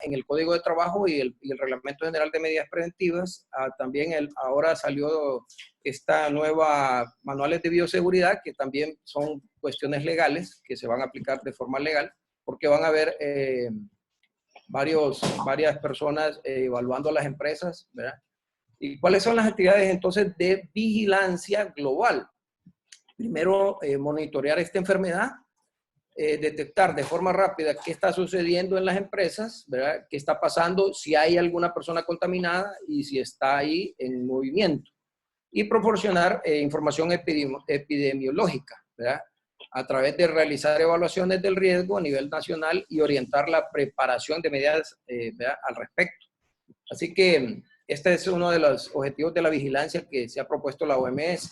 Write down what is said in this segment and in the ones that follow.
en el Código de Trabajo y el Reglamento General de Medidas Preventivas. También ahora salió esta nueva manuales de bioseguridad, que también son cuestiones legales que se van a aplicar de forma legal, porque van a haber varias personas evaluando a las empresas, ¿verdad? ¿Y cuáles son las actividades entonces de vigilancia global? Primero, monitorear esta enfermedad, detectar de forma rápida qué está sucediendo en las empresas, ¿verdad? Qué está pasando, si hay alguna persona contaminada y si está ahí en movimiento. Y proporcionar información epidemiológica, ¿verdad? A través de realizar evaluaciones del riesgo a nivel nacional y orientar la preparación de medidas al respecto. Así que este es uno de los objetivos de la vigilancia que se ha propuesto la OMS.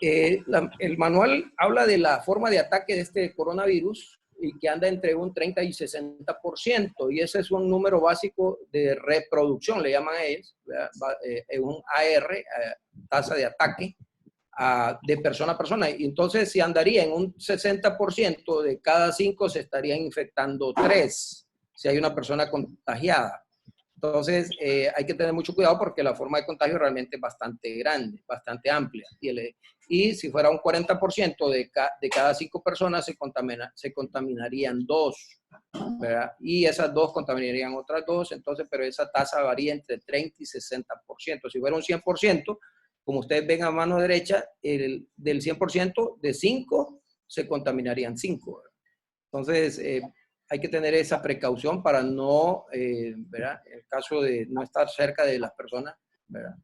El manual habla de la forma de ataque de este coronavirus y que anda entre un 30 y 60%, y ese es un número básico de reproducción, le llaman a ellos, un AR, tasa de ataque, de persona a persona. Y entonces, si andaría en un 60%, de cada 5 se estarían infectando 3, si hay una persona contagiada. Entonces, hay que tener mucho cuidado porque la forma de contagio realmente es bastante grande, bastante amplia. Y si fuera un 40% de cada 5 personas, se contaminarían 2, ¿verdad? Y esas 2 contaminarían otras 2, entonces, pero esa tasa varía entre 30 y 60%. Si fuera un 100%, como ustedes ven a mano derecha, del 100%, de 5 se contaminarían 5, ¿verdad? Entonces, hay que tener esa precaución para no, ¿verdad? En el caso de no estar cerca de las personas, ¿verdad?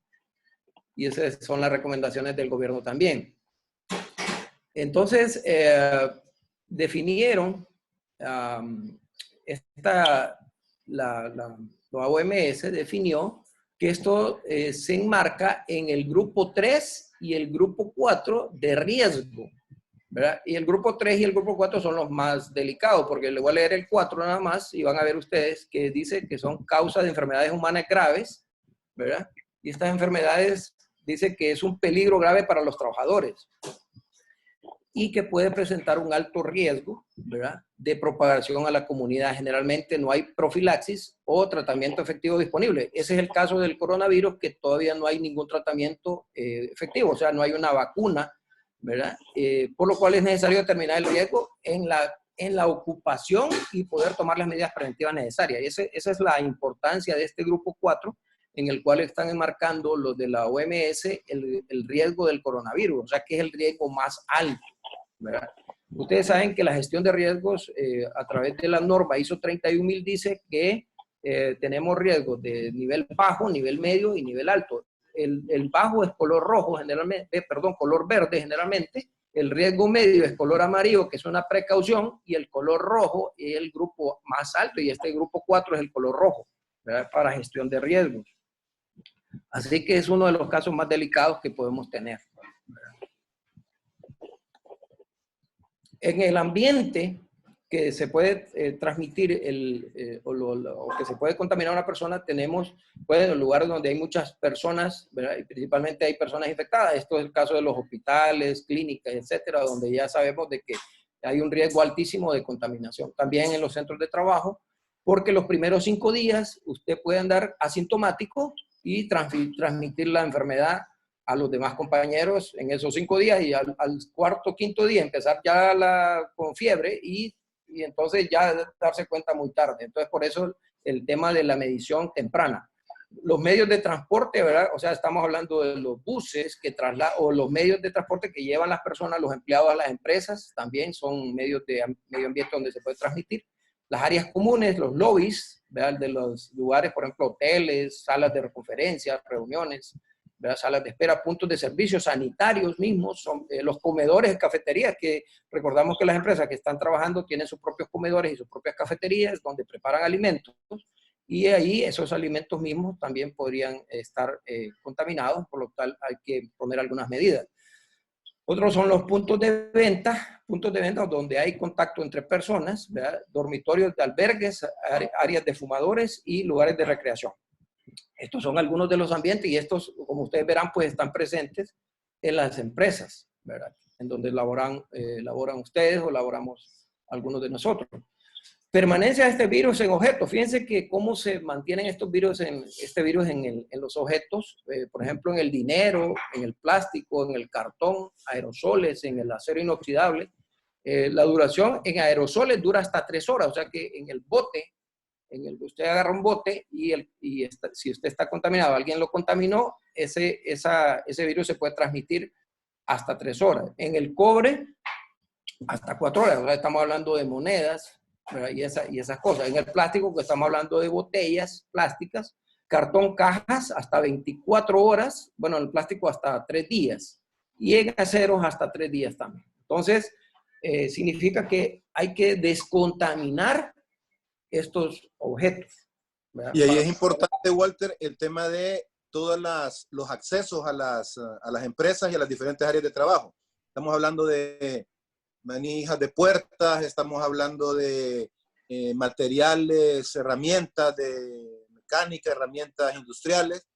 Y esas son las recomendaciones del gobierno también. Entonces, definieron la OMS definió que esto se enmarca en el grupo 3 y el grupo 4 de riesgo, ¿verdad? Y el grupo 3 y el grupo 4 son los más delicados, porque le voy a leer el 4 nada más y van a ver ustedes que dice que son causas de enfermedades humanas graves, ¿verdad? Y estas enfermedades dice que es un peligro grave para los trabajadores y que puede presentar un alto riesgo, ¿verdad?, de propagación a la comunidad. Generalmente no hay profilaxis o tratamiento efectivo disponible. Ese es el caso del coronavirus, que todavía no hay ningún tratamiento efectivo, o sea, no hay una vacuna, ¿verdad? Por lo cual es necesario determinar el riesgo en la ocupación y poder tomar las medidas preventivas necesarias. Y esa es la importancia de este grupo 4, en el cual están enmarcando los de la OMS el riesgo del coronavirus, o sea, que es el riesgo más alto, ¿verdad? Ustedes saben que la gestión de riesgos a través de la norma ISO 31000 dice que tenemos riesgos de nivel bajo, nivel medio y nivel alto. El bajo es color rojo generalmente, color verde generalmente. El riesgo medio es color amarillo, que es una precaución, y el color rojo es el grupo más alto, y este grupo 4 es el color rojo, ¿verdad?, para gestión de riesgos. Así que es uno de los casos más delicados que podemos tener. En el ambiente que se puede transmitir o que se puede contaminar a una persona, tenemos lugares donde hay muchas personas, ¿verdad?, y principalmente hay personas infectadas. Esto es el caso de los hospitales, clínicas, etcétera, donde ya sabemos de que hay un riesgo altísimo de contaminación. También en los centros de trabajo, porque los primeros 5 días usted puede andar asintomático y transmitir la enfermedad a los demás compañeros en esos 5 días, y al cuarto, quinto día empezar ya con fiebre y entonces ya darse cuenta muy tarde. Entonces, por eso el tema de la medición temprana. Los medios de transporte, ¿verdad? O sea, estamos hablando de los buses o los medios de transporte que llevan las personas, los empleados a las empresas, también son medios de medio ambiente donde se puede transmitir. Las áreas comunes, los lobbies, ¿verdad?, de los lugares, por ejemplo, hoteles, salas de conferencias, reuniones, ¿verdad?, salas de espera, puntos de servicios sanitarios mismos, son los comedores, cafeterías, que recordamos que las empresas que están trabajando tienen sus propios comedores y sus propias cafeterías donde preparan alimentos, y ahí esos alimentos mismos también podrían estar contaminados, por lo tal hay que poner algunas medidas. Otros son los puntos de venta donde hay contacto entre personas, ¿verdad?, dormitorios de albergues, áreas de fumadores y lugares de recreación. Estos son algunos de los ambientes, y estos, como ustedes verán, pues están presentes en las empresas, ¿verdad?, en donde laboran ustedes o laboramos algunos de nosotros. Permanencia de este virus en objetos. Fíjense que cómo se mantienen este virus en los objetos, por ejemplo, en el dinero, en el plástico, en el cartón, aerosoles, en el acero inoxidable. La duración en aerosoles dura hasta 3 horas, o sea que en el bote, usted agarra un bote y si usted está contaminado, alguien lo contaminó, ese virus se puede transmitir hasta 3 horas. En el cobre, hasta 4 horas. O sea, estamos hablando de monedas, ¿verdad? y esas cosas. En el plástico, que estamos hablando de botellas plásticas, cartón, cajas, hasta 24 horas. Bueno, en el plástico hasta 3 días. Y en aceros hasta 3 días también. Entonces, significa que hay que descontaminar estos objetos, ¿verdad? Y ahí es importante, Walter, el tema de todos los accesos a las empresas y a las diferentes áreas de trabajo. Estamos hablando de manijas de puertas, estamos hablando de materiales, herramientas de mecánica, herramientas industriales,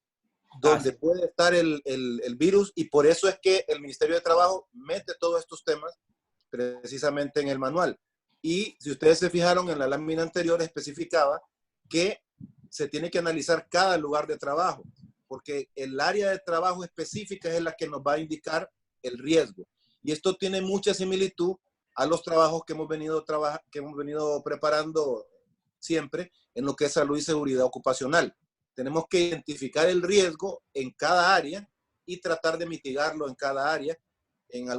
donde puede estar el virus, y por eso es que el Ministerio de Trabajo mete todos estos temas precisamente en el manual. Y si ustedes se fijaron, en la lámina anterior especificaba que se tiene que analizar cada lugar de trabajo, porque el área de trabajo específica es la que nos va a indicar el riesgo. Y esto tiene mucha similitud a los trabajos que hemos venido preparando siempre en lo que es salud y seguridad ocupacional. Tenemos que identificar el riesgo en cada área y tratar de mitigarlo en cada área. En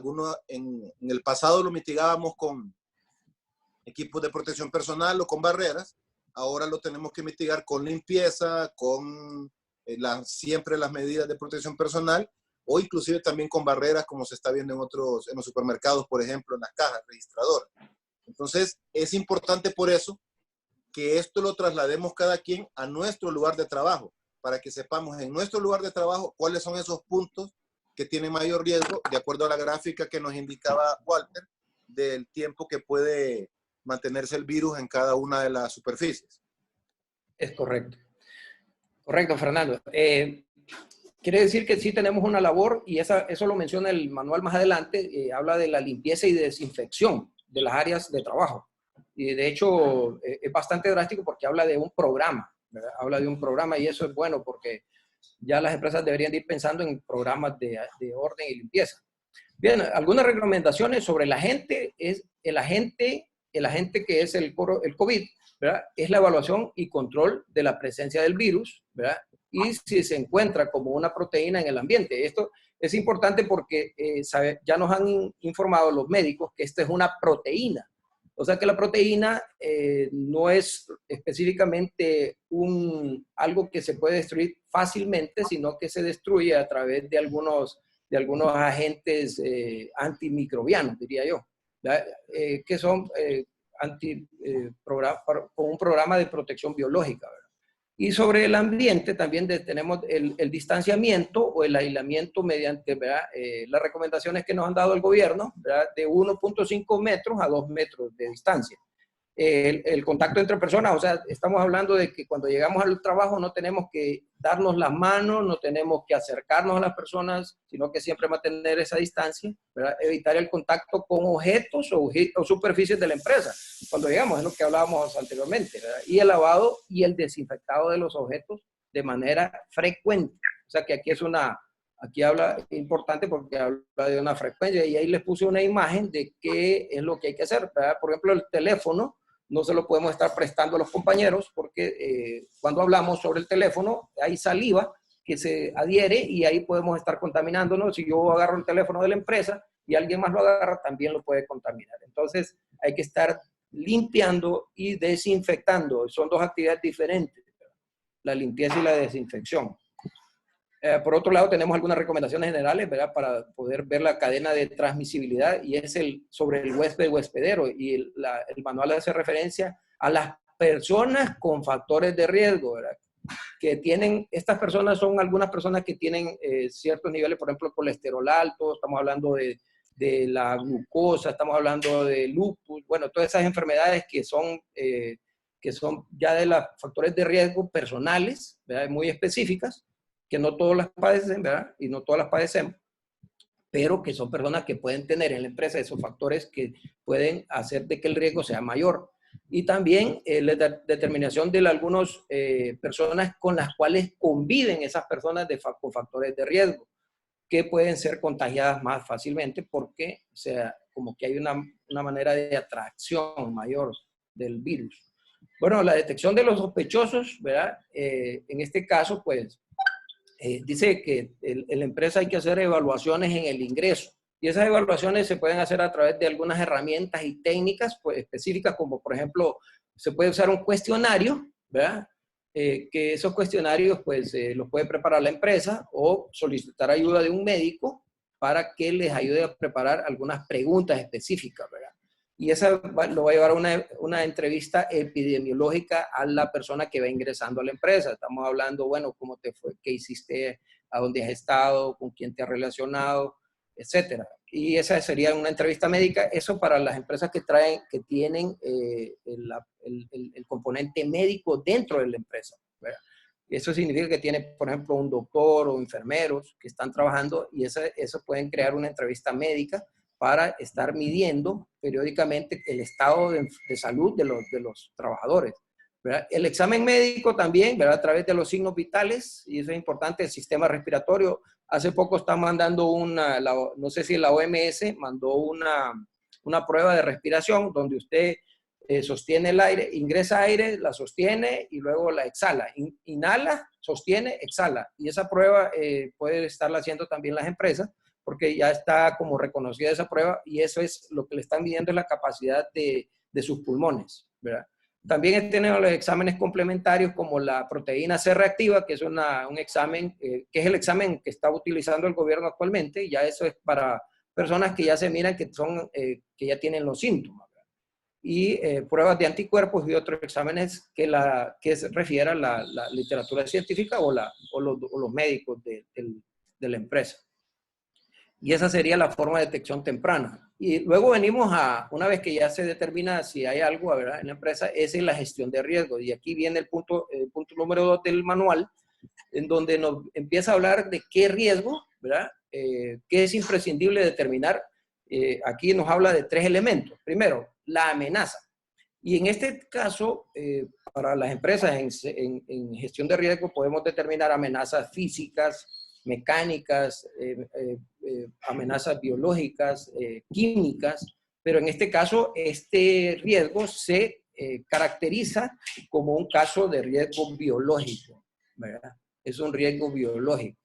el pasado lo mitigábamos con equipos de protección personal o con barreras. Ahora lo tenemos que mitigar con limpieza, con siempre las medidas de protección personal, o inclusive también con barreras, como se está viendo en los supermercados, por ejemplo, en las cajas registradoras. Entonces, es importante por eso que esto lo traslademos cada quien a nuestro lugar de trabajo, para que sepamos en nuestro lugar de trabajo cuáles son esos puntos que tienen mayor riesgo, de acuerdo a la gráfica que nos indicaba Walter, del tiempo que puede mantenerse el virus en cada una de las superficies. Es correcto. Correcto, Fernando. Quiere decir que sí tenemos una labor, y eso lo menciona el manual más adelante, habla de la limpieza y desinfección de las áreas de trabajo. Y de hecho es bastante drástico porque habla de un programa, ¿verdad? Habla de un programa, y eso es bueno porque ya las empresas deberían de ir pensando en programas de orden y limpieza. Bien, algunas recomendaciones sobre el agente que es el COVID, ¿verdad? Es la evaluación y control de la presencia del virus, ¿verdad? Y si se encuentra como una proteína en el ambiente. Esto es importante porque ya nos han informado los médicos que esta es una proteína. O sea que la proteína no es específicamente algo que se puede destruir fácilmente, sino que se destruye a través de algunos agentes antimicrobianos, diría yo, que son con un programa de protección biológica, ¿verdad? Y sobre el ambiente también tenemos el distanciamiento o el aislamiento mediante, ¿verdad? Las recomendaciones que nos han dado el gobierno, ¿verdad? De 1.5 metros a 2 metros de distancia. El contacto entre personas, o sea, estamos hablando de que cuando llegamos al trabajo no tenemos que darnos las manos, no tenemos que acercarnos a las personas, sino que siempre mantener esa distancia, ¿verdad? Evitar el contacto con objetos o superficies de la empresa. Cuando llegamos, es lo que hablábamos anteriormente, ¿verdad? Y el lavado y el desinfectado de los objetos de manera frecuente. O sea que aquí habla importante porque habla de una frecuencia, y ahí les puse una imagen de qué es lo que hay que hacer, ¿verdad? Por ejemplo, el teléfono no se lo podemos estar prestando a los compañeros porque cuando hablamos sobre el teléfono hay saliva que se adhiere y ahí podemos estar contaminándonos. Si yo agarro el teléfono de la empresa y alguien más lo agarra, también lo puede contaminar. Entonces hay que estar limpiando y desinfectando. Son dos actividades diferentes, ¿verdad? La limpieza y la desinfección. Por otro lado, tenemos algunas recomendaciones generales, ¿verdad? Para poder ver la cadena de transmisibilidad, y es sobre el huésped-huespedero, y el manual hace referencia a las personas con factores de riesgo, ¿verdad? Estas personas son algunas personas que tienen ciertos niveles, por ejemplo, colesterol alto, estamos hablando de la glucosa, estamos hablando de lupus, bueno, todas esas enfermedades que son ya de los factores de riesgo personales, ¿verdad? Muy específicas, que no todos las padecen, ¿verdad? Y no todas las padecemos, pero que son personas que pueden tener en la empresa esos factores que pueden hacer de que el riesgo sea mayor. Y también la determinación de algunas personas con las cuales conviven esas personas con factores de riesgo, que pueden ser contagiadas más fácilmente porque, o sea, como que hay una manera de atracción mayor del virus. Bueno, la detección de los sospechosos, ¿verdad? En este caso, pues, dice que en la empresa hay que hacer evaluaciones en el ingreso. Y esas evaluaciones se pueden hacer a través de algunas herramientas y técnicas pues, específicas, como por ejemplo, se puede usar un cuestionario, ¿verdad? Que esos cuestionarios pues los puede preparar la empresa o solicitar ayuda de un médico para que les ayude a preparar algunas preguntas específicas, ¿verdad? Y esa lo va a llevar a una entrevista epidemiológica a la persona que va ingresando a la empresa. Estamos hablando, bueno, cómo te fue, qué hiciste, a dónde has estado, con quién te has relacionado, etcétera. Y esa sería una entrevista médica. Eso para las empresas que tienen el componente médico dentro de la empresa, ¿verdad? Eso significa que tiene, por ejemplo, un doctor o enfermeros que están trabajando y eso pueden crear una entrevista médica para estar midiendo periódicamente el estado de salud de los trabajadores, ¿verdad? El examen médico también, ¿verdad? A través de los signos vitales, y eso es importante, el sistema respiratorio. Hace poco está mandando no sé si la OMS mandó una prueba de respiración donde usted sostiene el aire, ingresa aire, la sostiene y luego la exhala. Inhala, sostiene, exhala. Y esa prueba puede estarla haciendo también las empresas porque ya está como reconocida esa prueba y eso es lo que le están midiendo, es la capacidad de sus pulmones, ¿verdad? También tenemos los exámenes complementarios como la proteína C reactiva, que es un examen, que es el examen que está utilizando el gobierno actualmente, y ya eso es para personas que ya se miran que que ya tienen los síntomas, ¿verdad? Y pruebas de anticuerpos y otros exámenes que se refiere a la literatura científica o los médicos de la empresa. Y esa sería la forma de detección temprana. Y luego venimos una vez que ya se determina si hay algo, ¿verdad?, en la empresa, esa es la gestión de riesgo. Y aquí viene el punto número 2 del manual, en donde nos empieza a hablar de qué riesgo, ¿verdad?, qué es imprescindible determinar. Aquí nos habla de 3 elementos. Primero, la amenaza. Y en este caso, para las empresas en gestión de riesgo podemos determinar amenazas físicas, mecánicas, amenazas biológicas, químicas, pero en este caso este riesgo se caracteriza como un caso de riesgo biológico, ¿verdad? Es un riesgo biológico.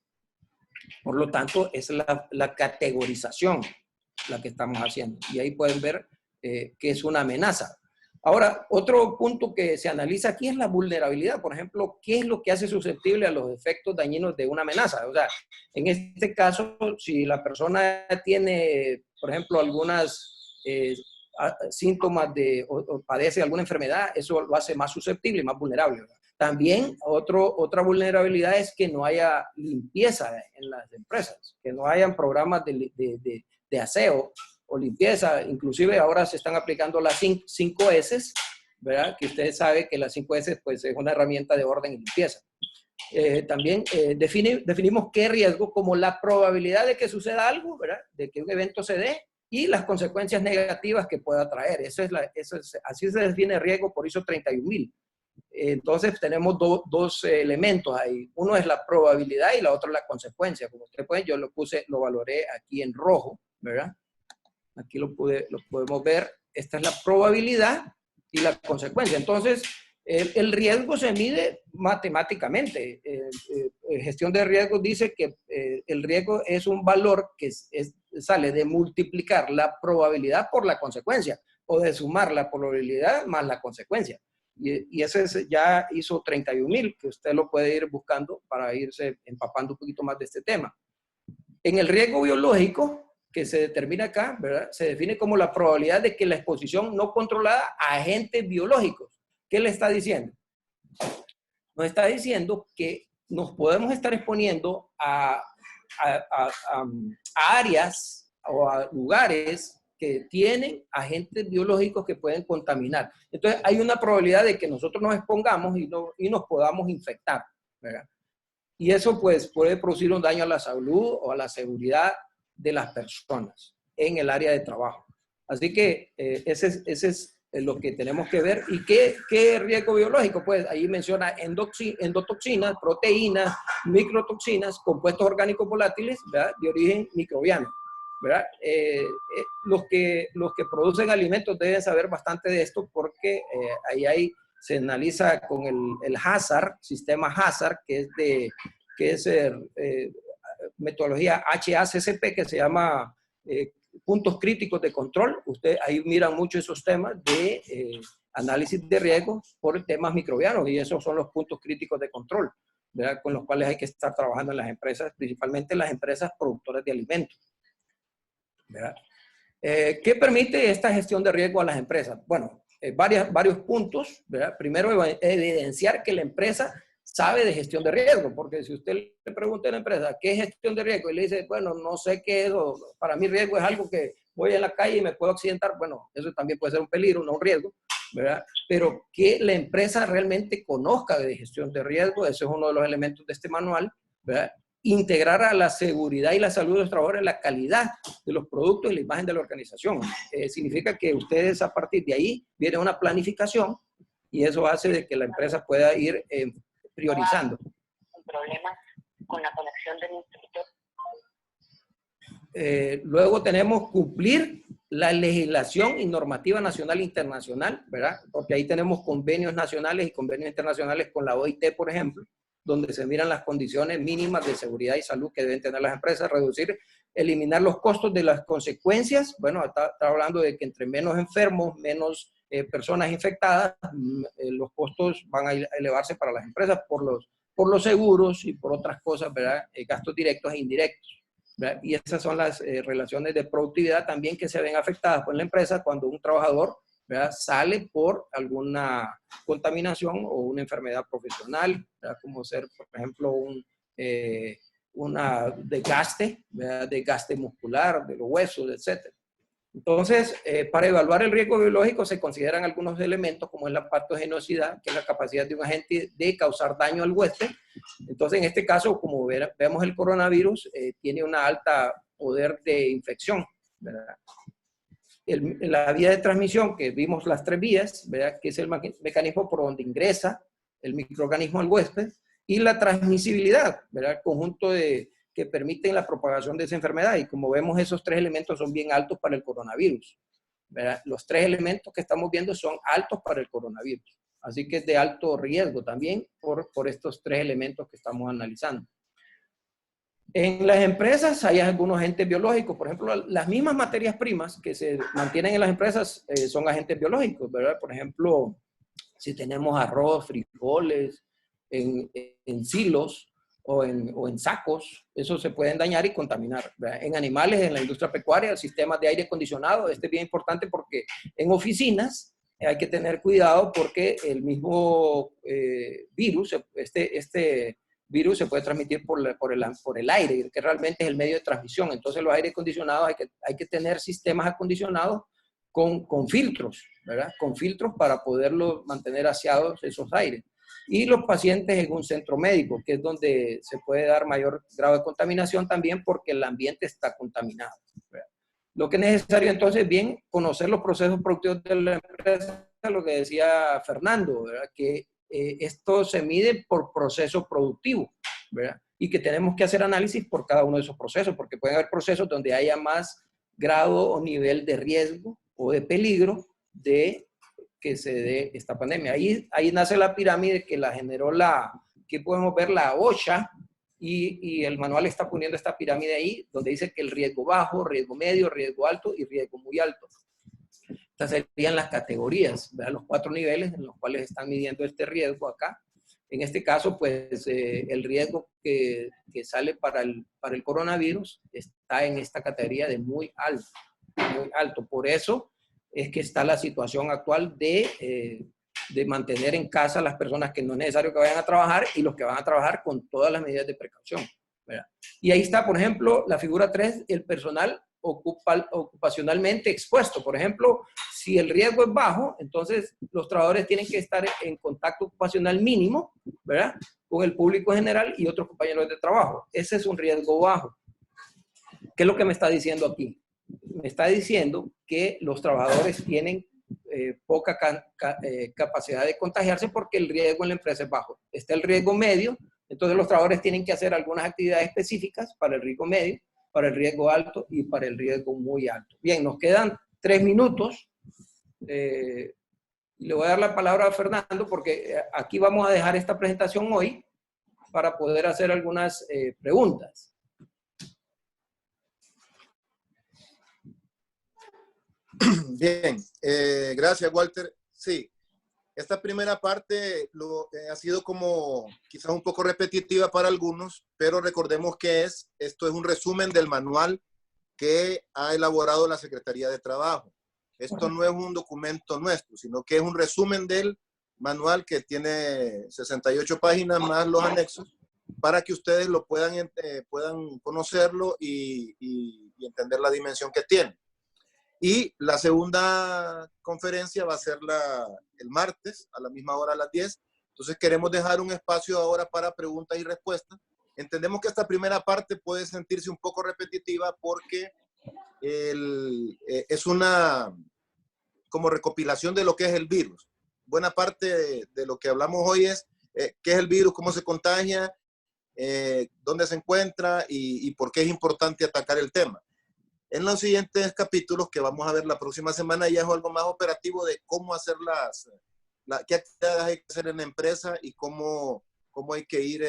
Por lo tanto, es la categorización la que estamos haciendo. Y ahí pueden ver que es una amenaza. Ahora, otro punto que se analiza aquí es la vulnerabilidad. Por ejemplo, ¿qué es lo que hace susceptible a los efectos dañinos de una amenaza? O sea, en este caso, si la persona tiene, por ejemplo, algunas síntomas o padece alguna enfermedad, eso lo hace más susceptible y más vulnerable, ¿verdad? También otra vulnerabilidad es que no haya limpieza en las empresas, que no hayan programas de aseo o limpieza. Inclusive ahora se están aplicando las 5 S, ¿verdad? Que ustedes saben que las 5 S pues, es una herramienta de orden y limpieza. También definimos qué riesgo como la probabilidad de que suceda algo, ¿verdad?, de que un evento se dé y las consecuencias negativas que pueda traer. Así se define riesgo por ISO 31000. Entonces tenemos dos elementos ahí. Uno es la probabilidad y la otra es la consecuencia. Como ustedes pueden, yo lo valoré aquí en rojo, ¿verdad? Aquí lo podemos ver. Esta es la probabilidad y la consecuencia. Entonces, el riesgo se mide matemáticamente. Gestión de riesgos dice que el riesgo es un valor que sale de multiplicar la probabilidad por la consecuencia o de sumar la probabilidad más la consecuencia. Y ese ya hizo 31.000, que usted lo puede ir buscando para irse empapando un poquito más de este tema. En el riesgo biológico, que se determina acá, ¿verdad?, se define como la probabilidad de que la exposición no controlada a agentes biológicos. ¿Qué le está diciendo? Nos está diciendo que nos podemos estar exponiendo a áreas o a lugares que tienen agentes biológicos que pueden contaminar. Entonces, hay una probabilidad de que nosotros nos expongamos y nos podamos infectar, ¿verdad? Y eso, pues, puede producir un daño a la salud o a la seguridad de las personas en el área de trabajo. Así que ese es lo que tenemos que ver. ¿Y qué riesgo biológico? Pues ahí menciona endotoxinas, proteínas, microtoxinas, compuestos orgánicos volátiles, ¿verdad?, de origen microbiano, ¿verdad? Los que producen alimentos deben saber bastante de esto porque ahí se analiza con el HACCP, sistema HACCP, que es metodología HACCP, que se llama puntos críticos de control. Usted ahí miran mucho esos temas de análisis de riesgo por temas microbianos, y esos son los puntos críticos de control, ¿verdad?, con los cuales hay que estar trabajando en las empresas, principalmente las empresas productoras de alimentos, ¿verdad? ¿Qué permite esta gestión de riesgo a las empresas? Bueno, varios puntos, ¿verdad? Primero, evidenciar que la empresa sabe de gestión de riesgo, porque si usted le pregunta a la empresa qué es gestión de riesgo y le dice, bueno, no sé qué es, o para mí riesgo es algo que voy en la calle y me puedo accidentar, bueno, eso también puede ser un peligro, no un riesgo, ¿verdad? Pero que la empresa realmente conozca de gestión de riesgo, ese es uno de los elementos de este manual, ¿verdad? Integrar a la seguridad y la salud de los trabajadores la calidad de los productos y la imagen de la organización. Significa que ustedes a partir de ahí viene una planificación y eso hace de que la empresa pueda ir priorizando. Un problema con la conexión del instituto. Luego tenemos cumplir la legislación y normativa nacional e internacional, ¿verdad? Porque ahí tenemos convenios nacionales y convenios internacionales con la OIT, por ejemplo, donde se miran las condiciones mínimas de seguridad y salud que deben tener las empresas, eliminar los costos de las consecuencias. Bueno, está hablando de que entre menos enfermos, menos personas infectadas, los costos van a elevarse para las empresas por los seguros y por otras cosas, ¿verdad? Gastos directos e indirectos, ¿verdad? Y esas son las relaciones de productividad también que se ven afectadas por la empresa cuando un trabajador, ¿verdad?, sale por alguna contaminación o una enfermedad profesional, ¿verdad?, como ser, por ejemplo, una desgaste, ¿verdad?, desgaste muscular de los huesos, etc. Entonces, para evaluar el riesgo biológico se consideran algunos elementos como es la patogenosidad, que es la capacidad de un agente de causar daño al huésped. Entonces, en este caso, como vemos, el coronavirus tiene una alta poder de infección, ¿verdad? La vía de transmisión, que vimos las 3 vías, ¿verdad?, que es el mecanismo por donde ingresa el microorganismo al huésped, y la transmisibilidad, ¿verdad?, el conjunto que permiten la propagación de esa enfermedad. Y como vemos, esos 3 elementos son bien altos para el coronavirus, ¿verdad? Los 3 elementos que estamos viendo son altos para el coronavirus. Así que es de alto riesgo también por estos 3 elementos que estamos analizando. En las empresas hay algunos agentes biológicos, por ejemplo, las mismas materias primas que se mantienen en las empresas son agentes biológicos, ¿verdad? Por ejemplo, si tenemos arroz, frijoles en silos o en sacos, esos se pueden dañar y contaminar, ¿verdad? En animales, en la industria pecuaria, sistemas de aire acondicionado, este es bien importante porque en oficinas hay que tener cuidado porque el mismo virus, este virus se puede transmitir por el aire, que realmente es el medio de transmisión. Entonces los aires acondicionados hay que tener sistemas acondicionados con filtros, ¿verdad? Con filtros para poderlos mantener aseados esos aires. Y los pacientes en un centro médico, que es donde se puede dar mayor grado de contaminación también porque el ambiente está contaminado, ¿verdad? Lo que es necesario entonces, bien, conocer los procesos productivos de la empresa, lo que decía Fernando, ¿verdad?, que esto se mide por proceso productivo, ¿verdad? Y que tenemos que hacer análisis por cada uno de esos procesos, porque pueden haber procesos donde haya más grado o nivel de riesgo o de peligro de que se dé esta pandemia. Ahí nace la pirámide que la generó que podemos ver la OSHA, y el manual está poniendo esta pirámide ahí, donde dice que el riesgo bajo, riesgo medio, riesgo alto y riesgo muy alto. Estas serían las categorías, ¿verdad?, los 4 niveles en los cuales están midiendo este riesgo acá. En este caso, pues, el riesgo que sale para el coronavirus está en esta categoría de muy alto, muy alto. Por eso es que está la situación actual de mantener en casa a las personas que no es necesario que vayan a trabajar y los que van a trabajar con todas las medidas de precaución, ¿verdad? Y ahí está, por ejemplo, la figura 3, el personal ocupacionalmente expuesto. Por ejemplo, si el riesgo es bajo, entonces los trabajadores tienen que estar en contacto ocupacional mínimo, ¿verdad?, con el público general y otros compañeros de trabajo. Ese es un riesgo bajo. ¿Qué es lo que me está diciendo aquí? Me está diciendo que los trabajadores tienen poca capacidad de contagiarse porque el riesgo en la empresa es bajo. Está el riesgo medio, entonces los trabajadores tienen que hacer algunas actividades específicas para el riesgo medio, para el riesgo alto y para el riesgo muy alto. Bien, nos quedan 3 minutos. Le voy a dar la palabra a Fernando porque aquí vamos a dejar esta presentación hoy para poder hacer algunas preguntas. Bien, gracias, Walter. Sí, esta primera parte ha sido como quizás un poco repetitiva para algunos, pero recordemos que esto es un resumen del manual que ha elaborado la Secretaría de Trabajo. Esto no es un documento nuestro, sino que es un resumen del manual que tiene 68 páginas más los anexos para que ustedes lo puedan conocerlo y entender la dimensión que tiene. Y la segunda conferencia va a ser el martes a la misma hora, a las 10. Entonces queremos dejar un espacio ahora para preguntas y respuestas. Entendemos que esta primera parte puede sentirse un poco repetitiva porque es una como recopilación de lo que es el virus. Buena parte de lo que hablamos hoy es qué es el virus, cómo se contagia, dónde se encuentra y por qué es importante atacar el tema. En los siguientes capítulos que vamos a ver la próxima semana ya es algo más operativo de cómo hacer qué actividades hay que hacer en la empresa y cómo hay que ir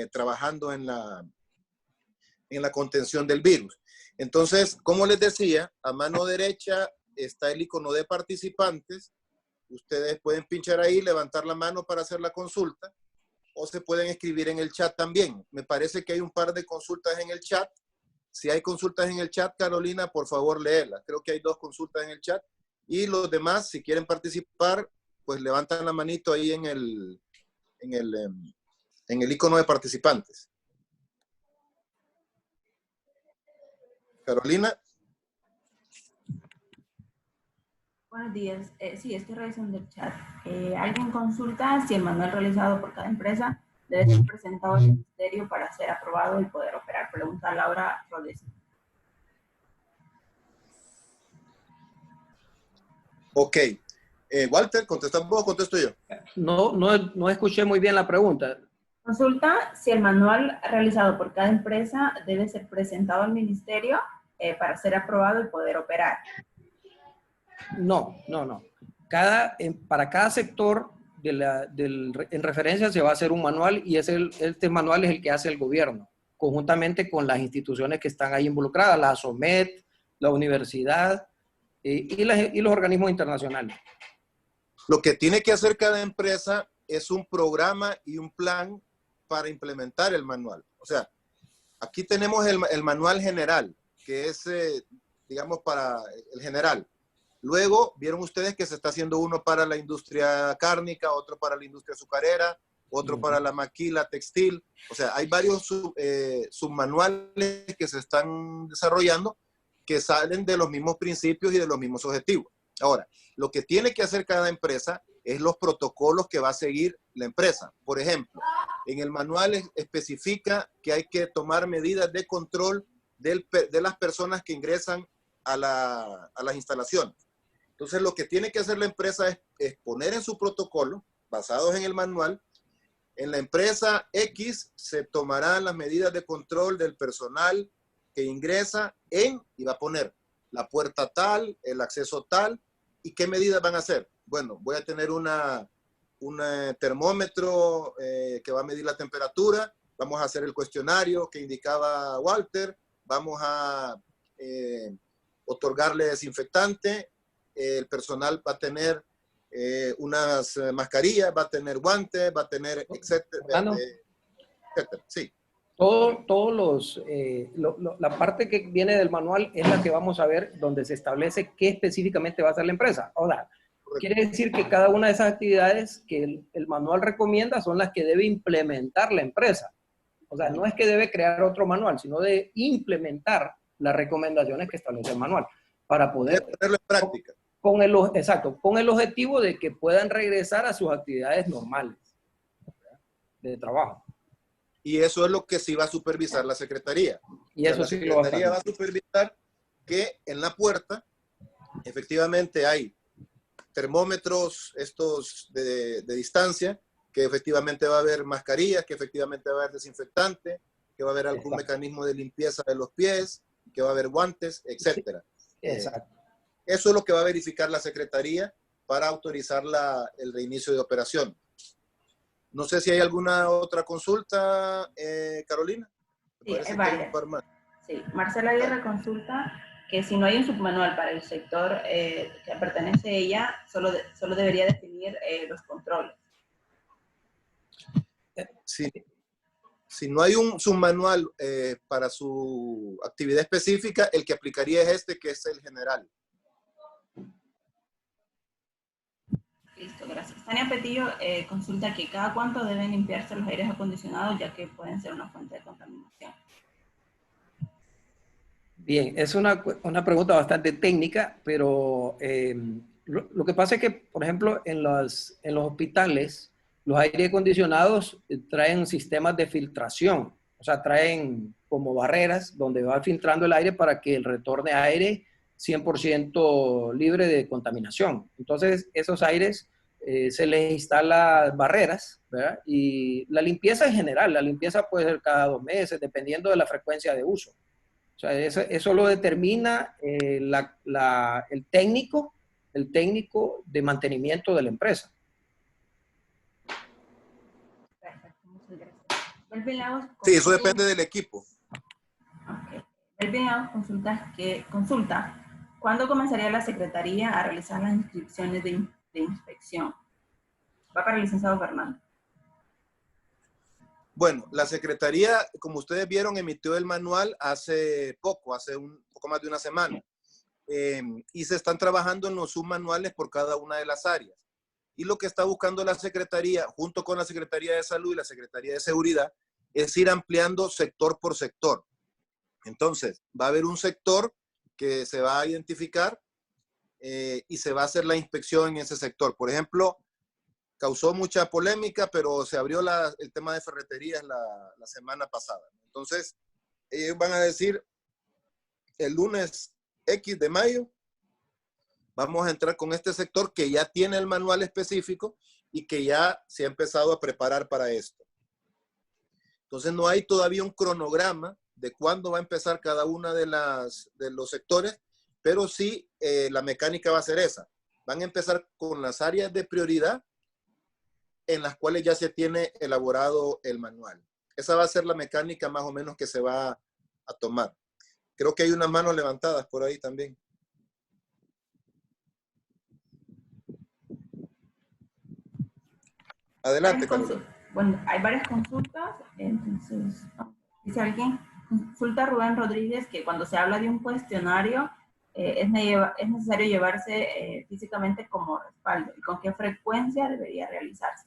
trabajando en la contención del virus. Entonces, como les decía, a mano derecha está el icono de participantes. Ustedes pueden pinchar ahí, levantar la mano para hacer la consulta o se pueden escribir en el chat también. Me parece que hay un par de consultas en el chat. Si hay consultas en el chat, Carolina, por favor, léelas. Creo que hay 2 consultas en el chat. Y los demás, si quieren participar, pues levantan la manito ahí en el icono de participantes. Carolina. Buenos días. Sí, estoy revisando el chat. Alguien consulta si el manual realizado por cada empresa debe ser presentado al ministerio para ser aprobado y poder operar. Pregunta Laura Rodríguez. Ok. Walter, ¿contestas vos o contesto yo? No escuché muy bien la pregunta. Consulta si el manual realizado por cada empresa debe ser presentado al ministerio para ser aprobado y poder operar. No. Para cada sector en referencia se va a hacer un manual y este manual es el que hace el gobierno, conjuntamente con las instituciones que están ahí involucradas, la ASOMET, la universidad y los organismos internacionales. Lo que tiene que hacer cada empresa es un programa y un plan para implementar el manual. O sea, aquí tenemos el manual general, que es, digamos, para el general. Luego, vieron ustedes que se está haciendo uno para la industria cárnica, otro para la industria azucarera, otro para la maquila textil. O sea, hay varios submanuales que se están desarrollando que salen de los mismos principios y de los mismos objetivos. Ahora, lo que tiene que hacer cada empresa es los protocolos que va a seguir la empresa. Por ejemplo, en el manual especifica que hay que tomar medidas de control de las personas que ingresan a las instalaciones. Entonces, lo que tiene que hacer la empresa es poner en su protocolo, basados en el manual, en la empresa X se tomarán las medidas de control del personal que ingresa y va a poner la puerta tal, el acceso tal, y qué medidas van a hacer. Bueno, voy a tener un termómetro que va a medir la temperatura, vamos a hacer el cuestionario que indicaba Walter, vamos a otorgarle desinfectante, el personal va a tener unas mascarillas, va a tener guantes, va a tener, etcétera. Sí. La parte que viene del manual es la que vamos a ver donde se establece qué específicamente va a hacer la empresa. Ahora, quiere decir que cada una de esas actividades que el manual recomienda son las que debe implementar la empresa. O sea, no es que debe crear otro manual, sino de implementar las recomendaciones que establece el manual para poder ponerlo en práctica. Con el objetivo de que puedan regresar a sus actividades normales de trabajo. Y eso es lo que sí va a supervisar la Secretaría. Y eso sí lo va a hacer. La Secretaría va a supervisar que en la puerta efectivamente hay termómetros estos de distancia, que efectivamente va a haber mascarillas, que efectivamente va a haber desinfectante, que va a haber algún mecanismo de limpieza de los pies, que va a haber guantes, etcétera. Exacto. Eso es lo que va a verificar la Secretaría para autorizar el reinicio de operación. No sé si hay alguna otra consulta, Carolina. Sí, hay varias. Sí, Marcela Aguirre consulta que si no hay un submanual para el sector que pertenece a ella, solo debería definir los controles. Si no hay un submanual para su actividad específica, el que aplicaría es este, que es el general. Listo, gracias. Tania Petillo consulta que cada cuánto deben limpiarse los aires acondicionados, ya que pueden ser una fuente de contaminación. Bien, es una pregunta bastante técnica, pero lo que pasa es que, por ejemplo, en los hospitales, los aire acondicionados traen sistemas de filtración, o sea, traen como barreras donde va filtrando el aire para que el retorne aire 100% libre de contaminación. Entonces, esos aires se les instala barreras, ¿verdad? Y la limpieza en general, la limpieza puede ser cada 2 meses, dependiendo de la frecuencia de uso. O sea, eso lo determina el técnico de mantenimiento de la empresa. Perfecto, muchas gracias. Sí, eso depende del equipo. Okay. Melvin Lagos consulta, ¿cuándo comenzaría la Secretaría a realizar las inscripciones de inspección? Va para el licenciado Fernando. Bueno, la Secretaría, como ustedes vieron, emitió el manual hace poco más de una semana. Y se están trabajando en los submanuales por cada una de las áreas. Y lo que está buscando la Secretaría, junto con la Secretaría de Salud y la Secretaría de Seguridad, es ir ampliando sector por sector. Entonces, va a haber un sector que se va a identificar y se va a hacer la inspección en ese sector. Por ejemplo, causó mucha polémica, pero se abrió el tema de ferreterías la semana pasada. Entonces, ellos van a decir, el lunes X de mayo, vamos a entrar con este sector que ya tiene el manual específico y que ya se ha empezado a preparar para esto. Entonces, no hay todavía un cronograma de cuándo va a empezar cada una de los sectores, pero sí la mecánica va a ser esa. Van a empezar con las áreas de prioridad en las cuales ya se tiene elaborado el manual. Esa va a ser la mecánica más o menos que se va a tomar. Creo que hay unas manos levantadas por ahí también. Adelante, Carlos. Bueno, hay varias consultas, entonces, dice alguien, consulta Rubén Rodríguez que cuando se habla de un cuestionario es necesario llevarse físicamente como respaldo y con qué frecuencia debería realizarse.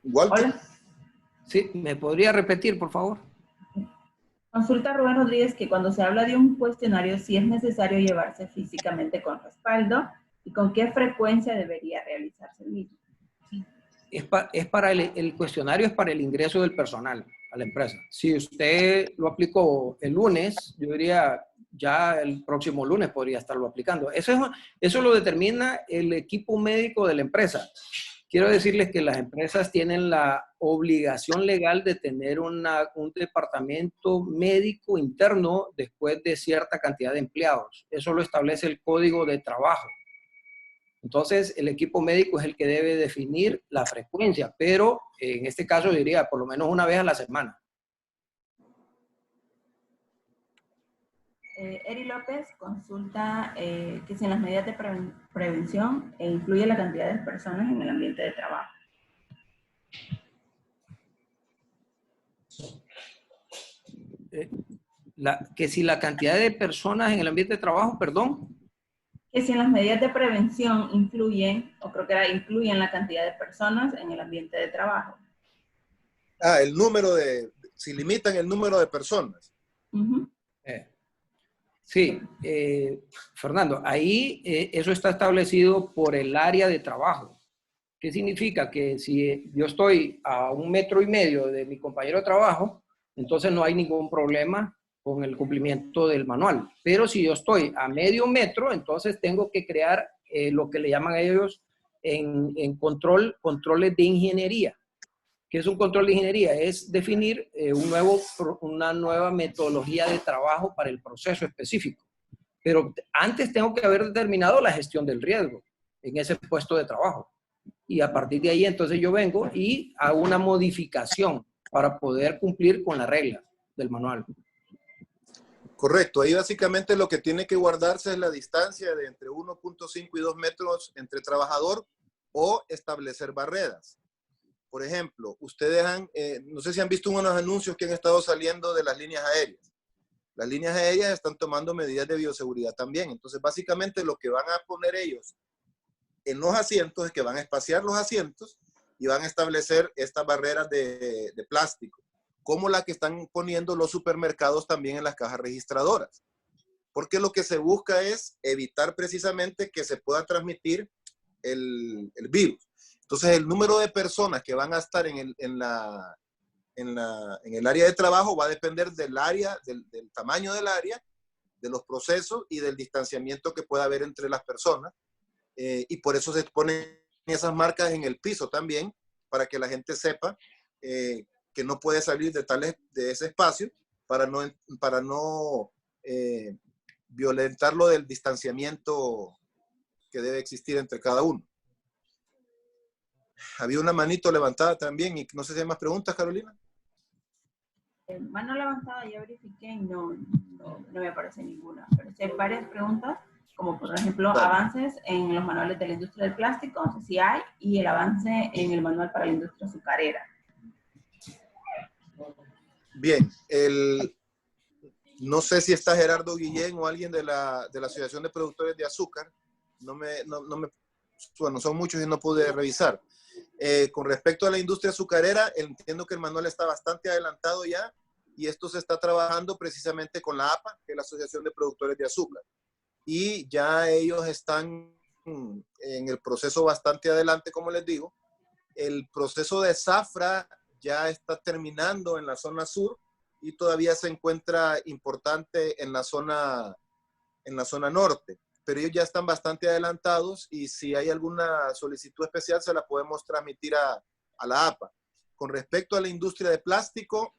Walter. Hola. Sí, ¿me podría repetir, por favor? Consulta Rubén Rodríguez que cuando se habla de un cuestionario, sí es necesario llevarse físicamente con respaldo y con qué frecuencia debería realizarse el mismo. El cuestionario es para el ingreso del personal a la empresa. Si usted lo aplicó el lunes, yo diría ya el próximo lunes podría estarlo aplicando. Eso lo determina el equipo médico de la empresa. Quiero decirles que las empresas tienen la obligación legal de tener un departamento médico interno después de cierta cantidad de empleados. Eso lo establece el Código de Trabajo. Entonces, el equipo médico es el que debe definir la frecuencia, pero en este caso diría por lo menos una vez a la semana. Eri López consulta que si en las medidas de prevención incluye la cantidad de personas en el ambiente de trabajo. Que si la cantidad de personas en el ambiente de trabajo, perdón. Que si en las medidas de prevención incluyen la cantidad de personas en el ambiente de trabajo. Si limitan el número de personas. Uh-huh. Sí, Fernando, ahí eso está establecido por el área de trabajo, ¿Qué significa? Que si yo estoy a 1,5 metros de mi compañero de trabajo, entonces no hay ningún problema con el cumplimiento del manual. Pero si yo estoy a 0,5 metro, entonces tengo que crear lo que le llaman a ellos en controles de ingeniería. ¿Qué es un control de ingeniería? Es definir una nueva metodología de trabajo para el proceso específico. Pero antes tengo que haber determinado la gestión del riesgo en ese puesto de trabajo. Y a partir de ahí, entonces yo vengo y hago una modificación para poder cumplir con la regla del manual. Correcto. Ahí básicamente lo que tiene que guardarse es la distancia de entre 1.5 y 2 metros entre trabajador o establecer barreras. Por ejemplo, ustedes no sé si han visto unos anuncios que han estado saliendo de las líneas aéreas. Las líneas aéreas están tomando medidas de bioseguridad también. Entonces, básicamente lo que van a poner ellos en los asientos es que van a espaciar los asientos y van a establecer estas barreras de plástico, como la que están poniendo los supermercados también en las cajas registradoras. Porque lo que se busca es evitar precisamente que se pueda transmitir el virus. Entonces, el número de personas que van a estar en el área de trabajo va a depender del área, del tamaño del área, de los procesos y del distanciamiento que pueda haber entre las personas. Y por eso se ponen esas marcas en el piso también, para que la gente sepa que no puede salir de ese espacio para no violentar lo del distanciamiento que debe existir entre cada uno. Había una manito levantada también y no sé si hay más preguntas, Carolina. Mano levantada, ya verifiqué y no me aparece ninguna. Pero sí hay varias preguntas, como por ejemplo avances en los manuales de la industria del plástico, no sé si hay, y el avance en el manual para la industria azucarera. Bien, no sé si está Gerardo Guillén o alguien de la Asociación de Productores de Azúcar. Bueno, son muchos y no pude revisar. Con respecto a la industria azucarera, entiendo que el manual está bastante adelantado ya y esto se está trabajando precisamente con la APA, que es la Asociación de Productores de Azúcar. Y ya ellos están en el proceso bastante adelante, como les digo. El proceso de zafra ya está terminando en la zona sur y todavía se encuentra importante en la zona norte. Pero ellos ya están bastante adelantados y si hay alguna solicitud especial se la podemos transmitir a la APA. Con respecto a la industria de plástico,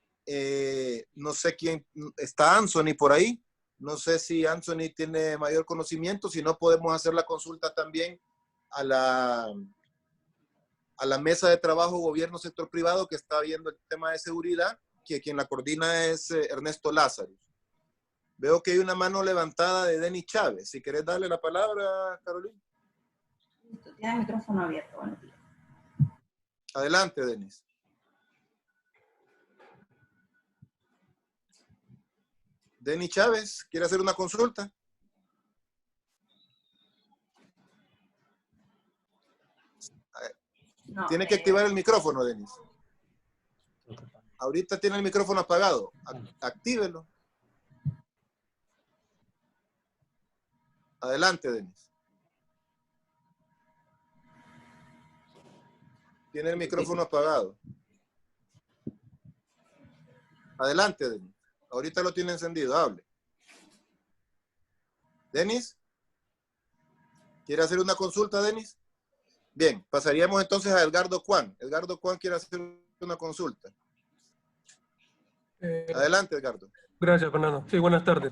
no sé quién está, Anthony por ahí. No sé si Anthony tiene mayor conocimiento, si no podemos hacer la consulta también a la mesa de trabajo gobierno sector privado que está viendo el tema de seguridad, que quien la coordina es Ernesto Lázaro. Veo que hay una mano levantada de Denis Chávez. Si querés darle la palabra, Carolina. Tiene el micrófono abierto. Buenos días. Adelante, Denis. Denis Chávez, ¿quiere hacer una consulta? No, tiene que activar el micrófono, Denis. Ahorita tiene el micrófono apagado. Actívelo. Adelante, Denis. Tiene el micrófono apagado. Adelante, Denis. Ahorita lo tiene encendido. Hable. ¿Denis? ¿Quiere hacer una consulta, Denis? Bien, pasaríamos entonces a Edgardo Juan. Edgardo Juan quiere hacer una consulta. Adelante, Edgardo. Gracias, Fernando. Sí, buenas tardes.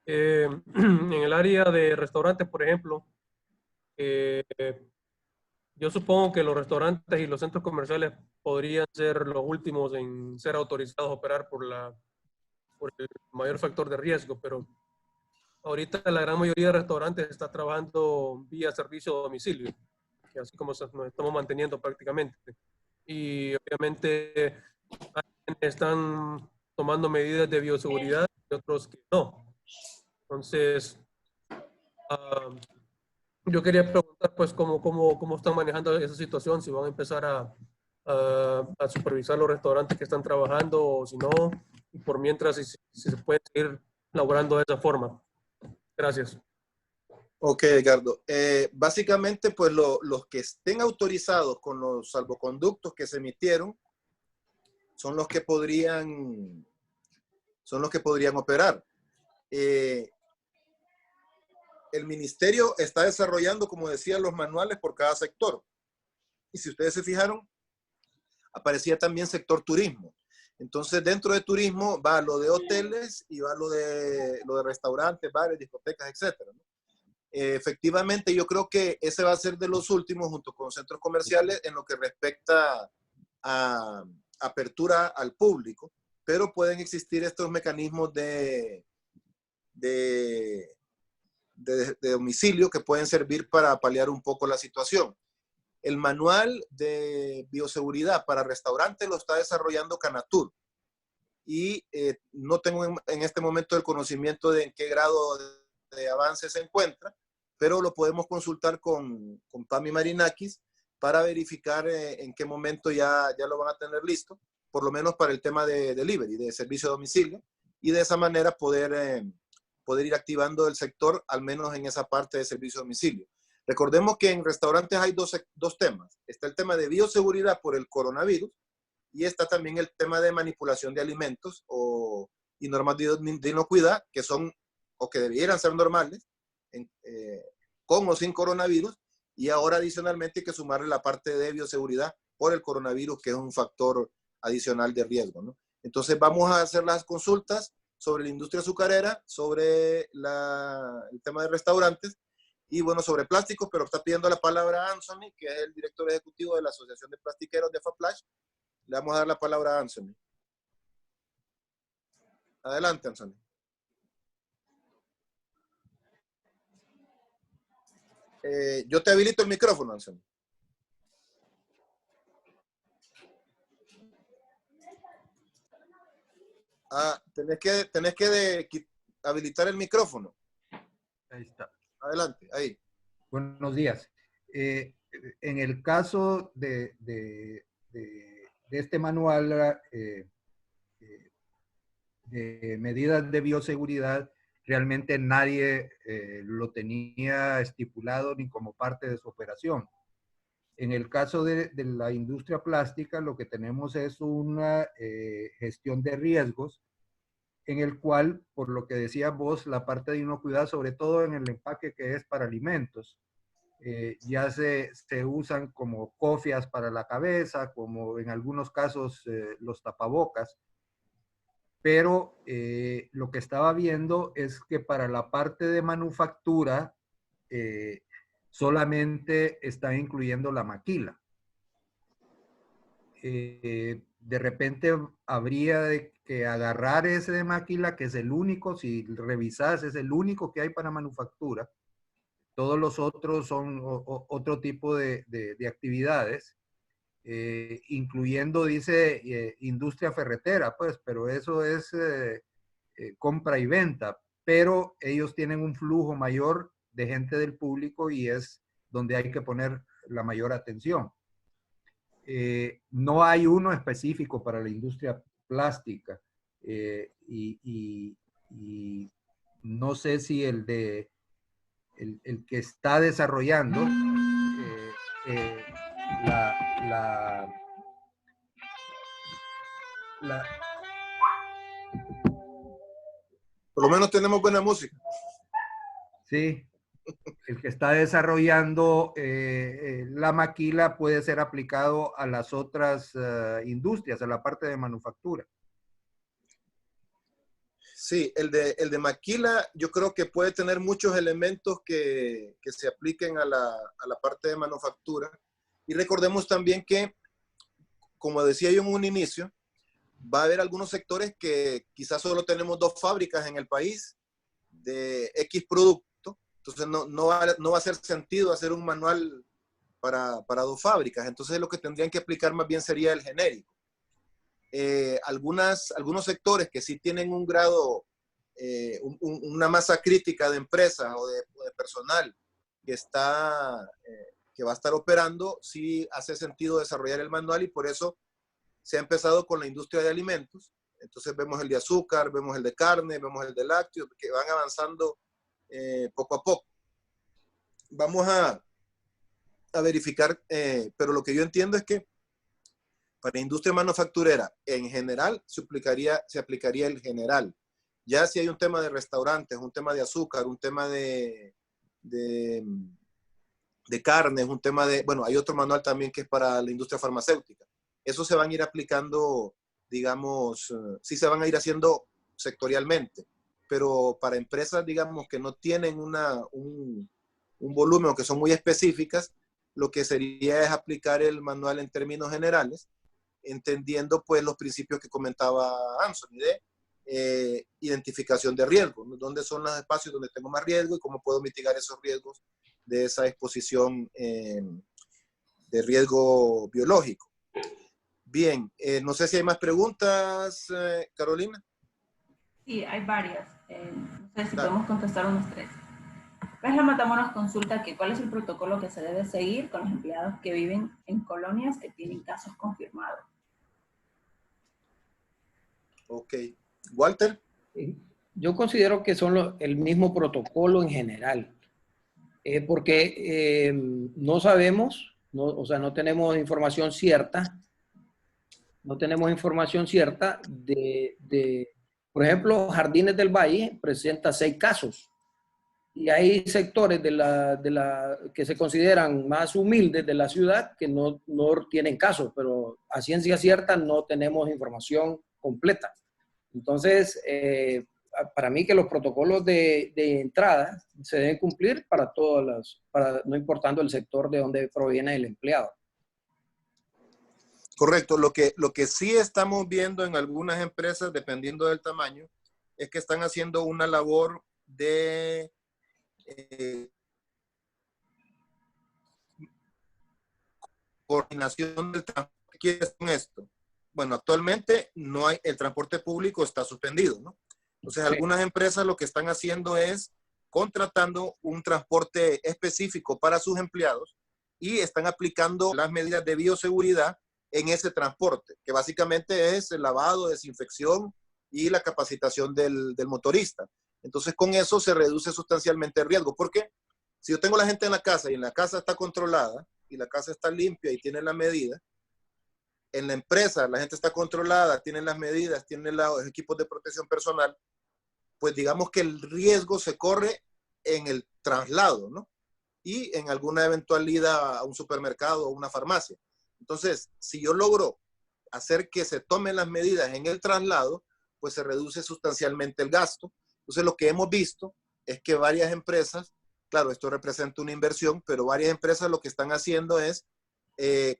En el área de restaurantes, por ejemplo, yo supongo que los restaurantes y los centros comerciales podrían ser los últimos en ser autorizados a operar por el mayor factor de riesgo, pero ahorita la gran mayoría de restaurantes está trabajando vía servicio a domicilio, que así como nos estamos manteniendo prácticamente. Y obviamente están tomando medidas de bioseguridad y otros que no. Entonces, yo quería preguntar pues cómo están manejando esa situación, si van a empezar a supervisar los restaurantes que están trabajando o si no, y por mientras si se puede seguir laborando de esa forma. Gracias. Ok, Edgardo. Básicamente, pues los que estén autorizados con los salvoconductos que se emitieron son los que podrían operar. El ministerio está desarrollando, como decía, los manuales por cada sector. Y si ustedes se fijaron, aparecía también sector turismo. Entonces, dentro de turismo va lo de hoteles y va lo de restaurantes, bares, discotecas, etcétera, ¿no? Efectivamente, yo creo que ese va a ser de los últimos, junto con centros comerciales, en lo que respecta a apertura al público, pero pueden existir estos mecanismos de domicilio que pueden servir para paliar un poco la situación. El manual de bioseguridad para restaurantes lo está desarrollando Canatur y no tengo en este momento el conocimiento de en qué grado de avance se encuentra, pero lo podemos consultar con Pami Marinakis para verificar en qué momento ya lo van a tener listo, por lo menos para el tema de delivery, de servicio a domicilio, y de esa manera poder ir activando el sector, al menos en esa parte de servicio a domicilio. Recordemos que en restaurantes hay dos temas. Está el tema de bioseguridad por el coronavirus y está también el tema de manipulación de alimentos y normas de inocuidad, que son o que debieran ser normales, con o sin coronavirus, y ahora adicionalmente hay que sumarle la parte de bioseguridad por el coronavirus, que es un factor adicional de riesgo, ¿no? Entonces vamos a hacer las consultas sobre la industria azucarera, sobre el tema de restaurantes y bueno, sobre plásticos, pero está pidiendo la palabra a Anthony, que es el director ejecutivo de la Asociación de Plastiqueros de FAPLASH. Le vamos a dar la palabra a Anthony. Adelante, Anthony. Yo te habilito el micrófono, Anthony. Tenés que habilitar el micrófono. Ahí está. Adelante, ahí. Buenos días. En el caso de este manual de medidas de bioseguridad, realmente nadie lo tenía estipulado ni como parte de su operación. En el caso de la industria plástica, lo que tenemos es una gestión de riesgos en el cual, por lo que decías vos, la parte de inocuidad, sobre todo en el empaque que es para alimentos, ya se usan como cofias para la cabeza, como en algunos casos los tapabocas. Pero lo que estaba viendo es que para la parte de manufactura solamente está incluyendo la maquila. De repente habría que agarrar ese de maquila, que es el único, si revisas, es el único que hay para manufactura. Todos los otros son otro tipo de actividades, incluyendo, dice, industria ferretera, pues, pero eso es compra y venta. Pero ellos tienen un flujo mayor de gente del público y es donde hay que poner la mayor atención. No hay uno específico para la industria plástica y no sé si el que está desarrollando Por lo menos tenemos buena música. Sí, el que está desarrollando la maquila puede ser aplicado a las otras industrias, a la parte de manufactura. Sí, el de maquila yo creo que puede tener muchos elementos que se apliquen a la parte de manufactura. Y recordemos también que, como decía yo en un inicio, va a haber algunos sectores que quizás solo tenemos 2 fábricas en el país de X producto. Entonces no va a hacer sentido hacer un manual para 2 fábricas. Entonces lo que tendrían que aplicar más bien sería el genérico. Algunos sectores que sí tienen un grado, una masa crítica de empresas o de personal que va a estar operando, sí hace sentido desarrollar el manual y por eso se ha empezado con la industria de alimentos. Entonces vemos el de azúcar, vemos el de carne, vemos el de lácteos, que van avanzando poco a poco. vamos a verificar, pero lo que yo entiendo es que para industria manufacturera, en general, se aplicaría el general. Ya si hay un tema de restaurantes, un tema de azúcar, un tema de carnes, un tema de, bueno, hay otro manual también que es para la industria farmacéutica. Eso se van a ir aplicando, digamos, sí se van a ir haciendo sectorialmente, pero para empresas, digamos, que no tienen un volumen o que son muy específicas, lo que sería es aplicar el manual en términos generales, entendiendo pues los principios que comentaba Anthony de identificación de riesgo, dónde son los espacios donde tengo más riesgo y cómo puedo mitigar esos riesgos de esa exposición de riesgo biológico. Bien, no sé si hay más preguntas, Carolina. Sí, hay varias. No sé si Dale. podemos contestar unos 3. Vesla Matamoros consulta que cuál es el protocolo que se debe seguir con los empleados que viven en colonias que tienen casos confirmados. Ok. Walter. Yo considero que son el mismo protocolo en general, porque no sabemos, no, o sea, no tenemos información cierta, por ejemplo, Jardines del Valle presenta 6 casos y hay sectores que se consideran más humildes de la ciudad que no tienen casos, pero a ciencia cierta no tenemos información completa. Entonces, para mí que los protocolos de entrada se deben cumplir para no importando el sector de donde proviene el empleado. Correcto. Lo que sí estamos viendo en algunas empresas, dependiendo del tamaño, es que están haciendo una labor de coordinación del transporte. ¿Qué quiere decir con esto? Bueno, actualmente no hay, el transporte público está suspendido, ¿no? Entonces, Sí. algunas empresas lo que están haciendo es contratando un transporte específico para sus empleados y están aplicando las medidas de bioseguridad en ese transporte, que básicamente es el lavado, desinfección y la capacitación del motorista. Entonces, con eso se reduce sustancialmente el riesgo, porque si yo tengo la gente en la casa y en la casa está controlada y la casa está limpia y tiene la medida, en la empresa la gente está controlada, tienen las medidas, tienen los equipos de protección personal, pues digamos que el riesgo se corre en el traslado, ¿no? Y en alguna eventualidad a un supermercado o una farmacia. Entonces, si yo logro hacer que se tomen las medidas en el traslado, pues se reduce sustancialmente el gasto. Entonces, lo que hemos visto es que varias empresas, claro, esto representa una inversión, pero varias empresas lo que están haciendo es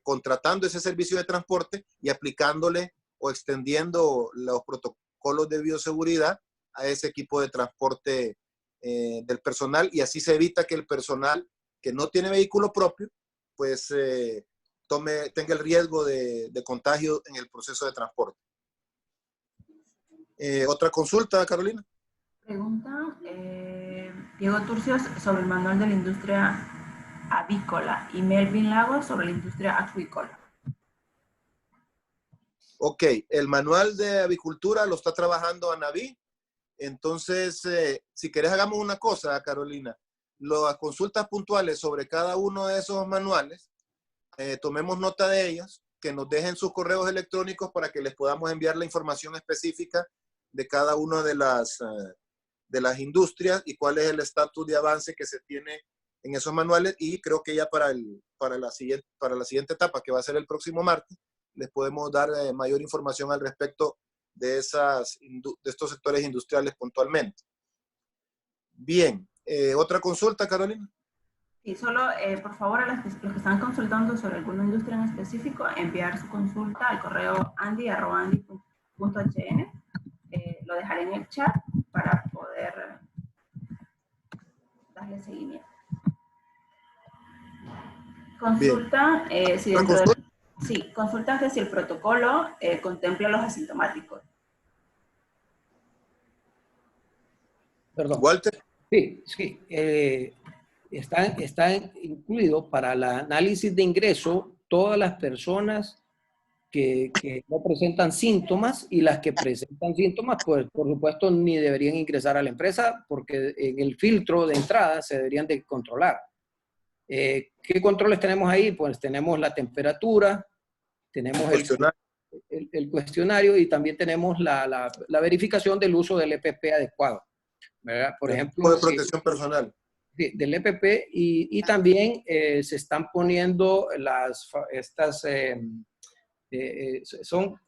contratando ese servicio de transporte y aplicándole o extendiendo los protocolos de bioseguridad a ese equipo de transporte del personal, y así se evita que el personal que no tiene vehículo propio, pues tenga el riesgo de contagio en el proceso de transporte. ¿Otra consulta, Carolina? Pregunta Diego Turcios sobre el manual de la industria avícola y Melvin Lagos sobre la industria acuícola. Ok, el manual de avicultura lo está trabajando Anaví. Entonces, si querés hagamos una cosa, Carolina, las consultas puntuales sobre cada uno de esos manuales, tomemos nota de ellas, que nos dejen sus correos electrónicos para que les podamos enviar la información específica de cada una de las industrias y cuál es el estatus de avance que se tiene en esos manuales, y creo que ya para la siguiente etapa, que va a ser el próximo martes, les podemos dar mayor información al respecto de estos sectores industriales puntualmente. Bien, ¿otra consulta, Carolina? Y solo, por favor, a los que están consultando sobre alguna industria en específico, enviar su consulta al correo andy@andy.hn. Lo dejaré en el chat para poder darle seguimiento. Consulta, si dentro de, sí, consultas de si el protocolo contempla a los asintomáticos. Perdón. Walter. Sí, sí. Está incluido para el análisis de ingreso todas las personas que no presentan síntomas, y las que presentan síntomas, pues por supuesto ni deberían ingresar a la empresa, porque en el filtro de entrada se deberían de controlar. ¿Qué controles tenemos ahí? Pues tenemos la temperatura, tenemos el cuestionario y también tenemos la verificación del uso del EPP adecuado, ¿verdad? Por ejemplo, de protección personal. Del EPP y también se están poniendo son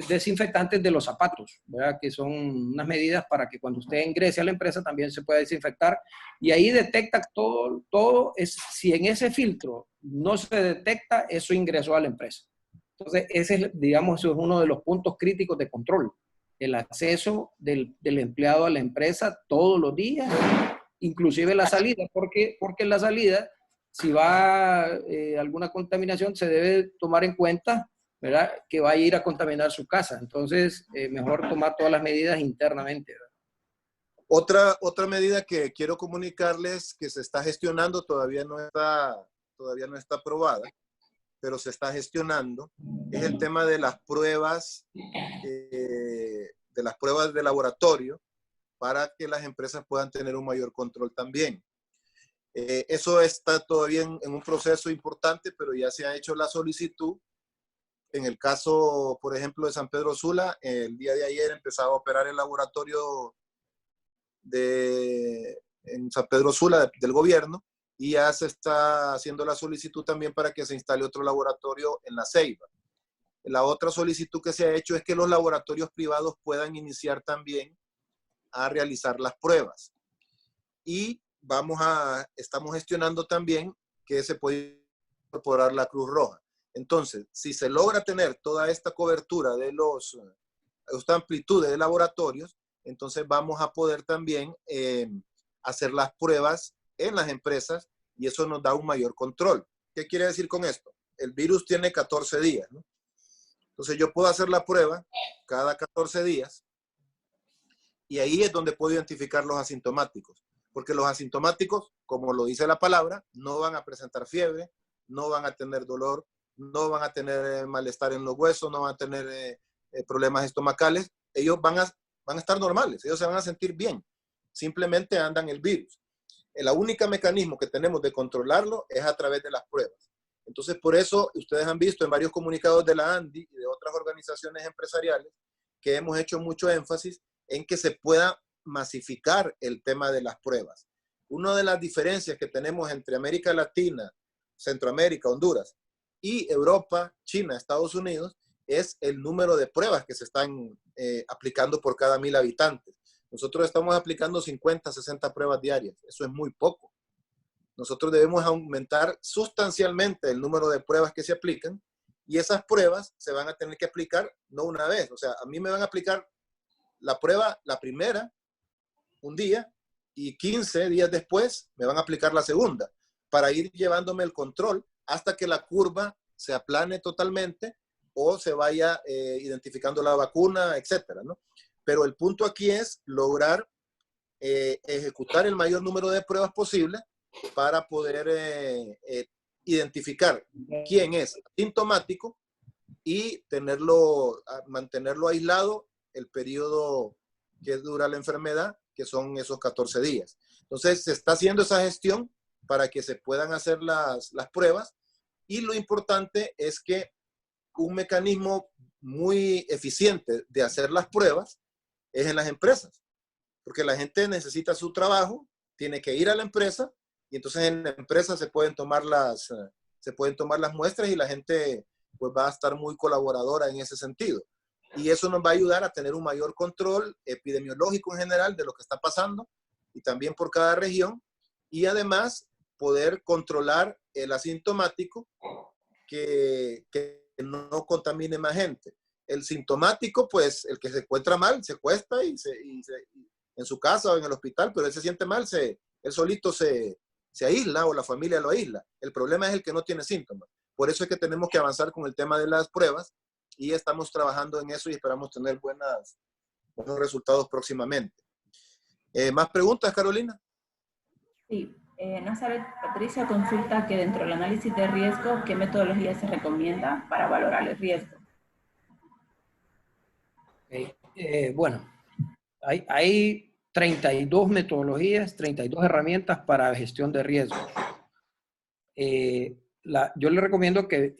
desinfectantes de los zapatos, ¿verdad? Que son unas medidas para que cuando usted ingrese a la empresa también se pueda desinfectar y ahí detecta todo si en ese filtro no se detecta, eso ingresó a la empresa. Entonces, ese es, digamos, eso es uno de los puntos críticos de control, el acceso del empleado a la empresa todos los días, inclusive la salida, porque en la salida, si va alguna contaminación, se debe tomar en cuenta, ¿verdad?, que va a ir a contaminar su casa. Entonces, mejor tomar todas las medidas internamente, ¿verdad? Otra medida que quiero comunicarles que se está gestionando, todavía no está aprobada, pero se está gestionando, es el tema de las pruebas de laboratorio para que las empresas puedan tener un mayor control también. Eso está todavía en un proceso importante, pero ya se ha hecho la solicitud. En el caso, por ejemplo, de San Pedro Sula, el día de ayer empezaba a operar el laboratorio en San Pedro Sula del gobierno y ya se está haciendo la solicitud también para que se instale otro laboratorio en La Ceiba. La otra solicitud que se ha hecho es que los laboratorios privados puedan iniciar también a realizar las pruebas. Y estamos gestionando también que se puede incorporar la Cruz Roja. Entonces, si se logra tener toda esta cobertura de esta amplitud de laboratorios, entonces vamos a poder también hacer las pruebas en las empresas y eso nos da un mayor control. ¿Qué quiere decir con esto? El virus tiene 14 días, ¿no? Entonces yo puedo hacer la prueba cada 14 días y ahí es donde puedo identificar los asintomáticos. Porque los asintomáticos, como lo dice la palabra, no van a presentar fiebre, no van a tener dolor, no van a tener malestar en los huesos, no van a tener problemas estomacales. Ellos van a estar normales, ellos se van a sentir bien. Simplemente andan el virus. El único mecanismo que tenemos de controlarlo es a través de las pruebas. Entonces, por eso ustedes han visto en varios comunicados de la ANDI y de otras organizaciones empresariales que hemos hecho mucho énfasis en que se pueda masificar el tema de las pruebas. Una de las diferencias que tenemos entre América Latina, Centroamérica, Honduras y Europa, China, Estados Unidos, es el número de pruebas que se están aplicando por cada 1000 habitantes. Nosotros estamos aplicando 50, 60 pruebas diarias. Eso es muy poco. Nosotros debemos aumentar sustancialmente el número de pruebas que se aplican y esas pruebas se van a tener que aplicar no una vez. O sea, a mí me van a aplicar la prueba, la primera, un día y 15 días después me van a aplicar la segunda para ir llevándome el control hasta que la curva se aplane totalmente o se vaya identificando la vacuna, etcétera, ¿no? Pero el punto aquí es lograr ejecutar el mayor número de pruebas posible para poder identificar quién es sintomático y mantenerlo aislado el periodo que dura la enfermedad, que son esos 14 días. Entonces, se está haciendo esa gestión para que se puedan hacer las pruebas y lo importante es que un mecanismo muy eficiente de hacer las pruebas es en las empresas, porque la gente necesita su trabajo, tiene que ir a la empresa y entonces en la empresa se pueden tomar las muestras y la gente pues va a estar muy colaboradora en ese sentido. Y eso nos va a ayudar a tener un mayor control epidemiológico en general de lo que está pasando y también por cada región y además poder controlar el asintomático que no contamine más gente. El sintomático, pues el que se encuentra mal, se acuesta en su casa o en el hospital, pero él se siente mal, él solito se aísla o la familia lo aísla. El problema es el que no tiene síntomas. Por eso es que tenemos que avanzar con el tema de las pruebas y estamos trabajando en eso y esperamos tener buenos resultados próximamente. ¿Más preguntas, Carolina? Sí. Nazaret Patricia consulta que dentro del análisis de riesgo, ¿qué metodología se recomienda para valorar el riesgo? Bueno, hay 32 metodologías, 32 herramientas para gestión de riesgos. yo le recomiendo que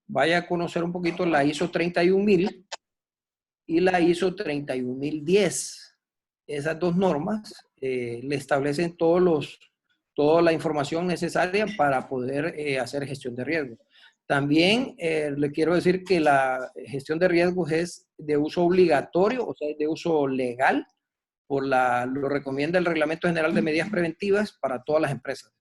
vaya a conocer un poquito la ISO 31000 y la ISO 31010. Esas dos normas le establecen toda la información necesaria para poder hacer gestión de riesgo. También le quiero decir que la gestión de riesgos es de uso obligatorio, o sea, de uso legal, lo recomienda el Reglamento General de Medidas Preventivas para todas las empresas.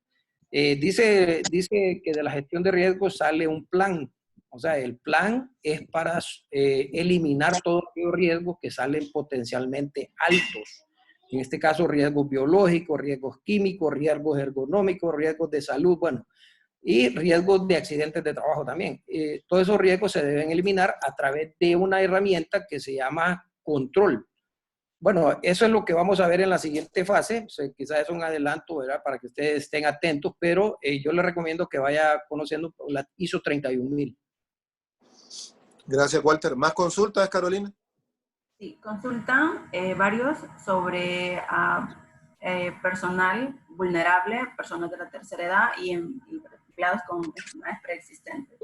Dice que de la gestión de riesgos sale un plan. O sea, el plan es para eliminar todos los riesgos que salen potencialmente altos. En este caso, riesgos biológicos, riesgos químicos, riesgos ergonómicos, riesgos de salud, bueno, y riesgos de accidentes de trabajo también. Todos esos riesgos se deben eliminar a través de una herramienta que se llama control. Bueno, eso es lo que vamos a ver en la siguiente fase. O sea, quizás es un adelanto, ¿verdad? Para que ustedes estén atentos, pero yo les recomiendo que vaya conociendo la ISO 31000. Gracias, Walter. ¿Más consultas, Carolina? Sí, consultan varios sobre personal vulnerable, personas de la tercera edad y empleados con enfermedades preexistentes.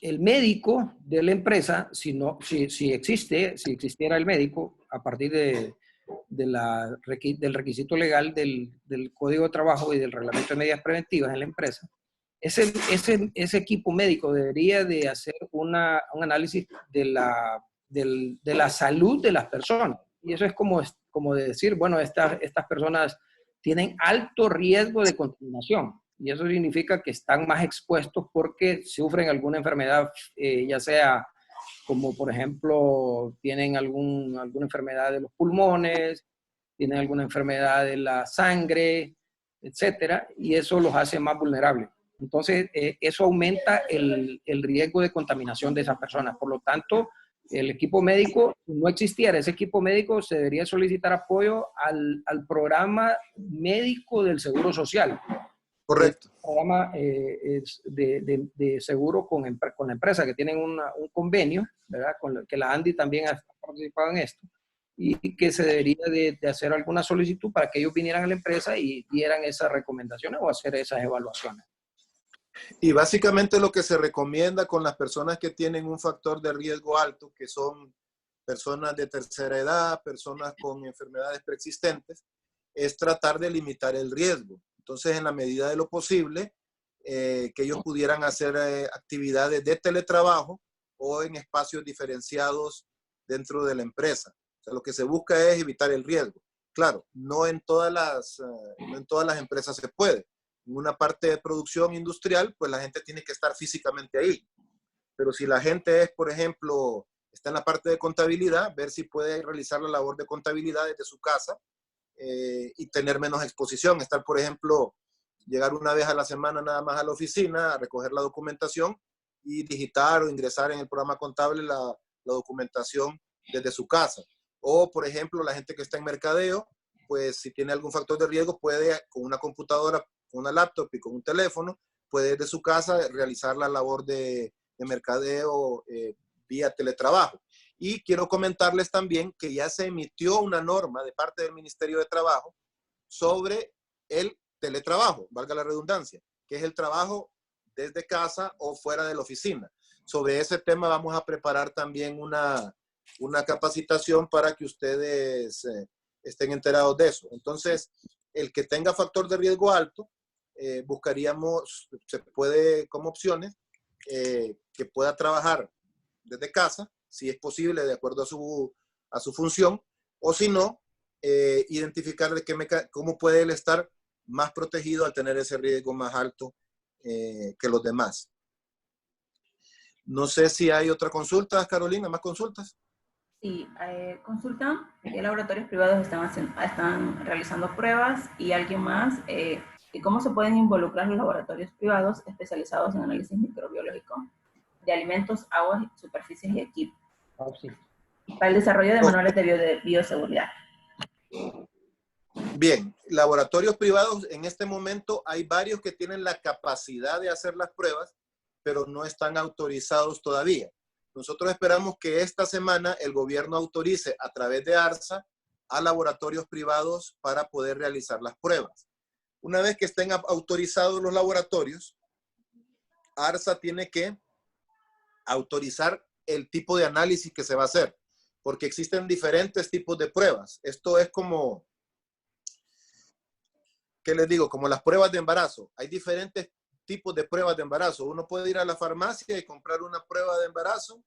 El médico de la empresa, si existiera el médico, a partir del requisito legal del Código de Trabajo y del Reglamento de Medidas Preventivas en la empresa, ese equipo médico debería de hacer un análisis de la salud de las personas. Y eso es como decir, bueno, estas personas tienen alto riesgo de contaminación. Y eso significa que están más expuestos porque sufren alguna enfermedad, ya sea como, por ejemplo, tienen alguna enfermedad de los pulmones, tienen alguna enfermedad de la sangre, etcétera, y eso los hace más vulnerables. Entonces, eso aumenta el riesgo de contaminación de esas personas. Por lo tanto, el equipo médico, si no existiera ese equipo médico, se debería solicitar apoyo al programa médico del Seguro Social. Correcto. El programa de seguro con la empresa, que tienen un convenio, ¿verdad? Que la ANDI también ha participado en esto, y que se debería de hacer alguna solicitud para que ellos vinieran a la empresa y dieran esas recomendaciones o hacer esas evaluaciones. Y básicamente lo que se recomienda con las personas que tienen un factor de riesgo alto, que son personas de tercera edad, personas con enfermedades preexistentes, es tratar de limitar el riesgo. Entonces, en la medida de lo posible, que ellos pudieran hacer actividades de teletrabajo o en espacios diferenciados dentro de la empresa. O sea, lo que se busca es evitar el riesgo. Claro, no en todas las empresas se puede. En una parte de producción industrial, pues la gente tiene que estar físicamente ahí. Pero si la gente por ejemplo, está en la parte de contabilidad, ver si puede realizar la labor de contabilidad desde su casa y tener menos exposición. Estar, por ejemplo, llegar una vez a la semana nada más a la oficina, a recoger la documentación y digitar o ingresar en el programa contable la documentación desde su casa. O, por ejemplo, la gente que está en mercadeo, pues si tiene algún factor de riesgo, puede con una computadora, con una laptop y con un teléfono, puede desde su casa realizar la labor de mercadeo vía teletrabajo. Y quiero comentarles también que ya se emitió una norma de parte del Ministerio de Trabajo sobre el teletrabajo, valga la redundancia, que es el trabajo desde casa o fuera de la oficina. Sobre ese tema vamos a preparar también una capacitación para que ustedes estén enterados de eso. Entonces, el que tenga factor de riesgo alto, buscaríamos, se puede como opciones, que pueda trabajar desde casa, si es posible, de acuerdo a su función, o si no, identificar cómo puede él estar más protegido al tener ese riesgo más alto que los demás. No sé si hay otra consulta, Carolina, ¿más consultas? Sí, consultan que laboratorios privados están realizando pruebas y alguien más, y cómo se pueden involucrar los laboratorios privados especializados en análisis microbiológico de alimentos, aguas, superficies y equipos para el desarrollo de manuales de bioseguridad. Bien, laboratorios privados, en este momento hay varios que tienen la capacidad de hacer las pruebas, pero no están autorizados todavía. Nosotros esperamos que esta semana el gobierno autorice a través de ARSA a laboratorios privados para poder realizar las pruebas. Una vez que estén autorizados los laboratorios, ARSA tiene que autorizar el tipo de análisis que se va a hacer, porque existen diferentes tipos de pruebas. Esto es como, ¿qué les digo? Como las pruebas de embarazo. Hay diferentes tipos de pruebas de embarazo. Uno puede ir a la farmacia y comprar una prueba de embarazo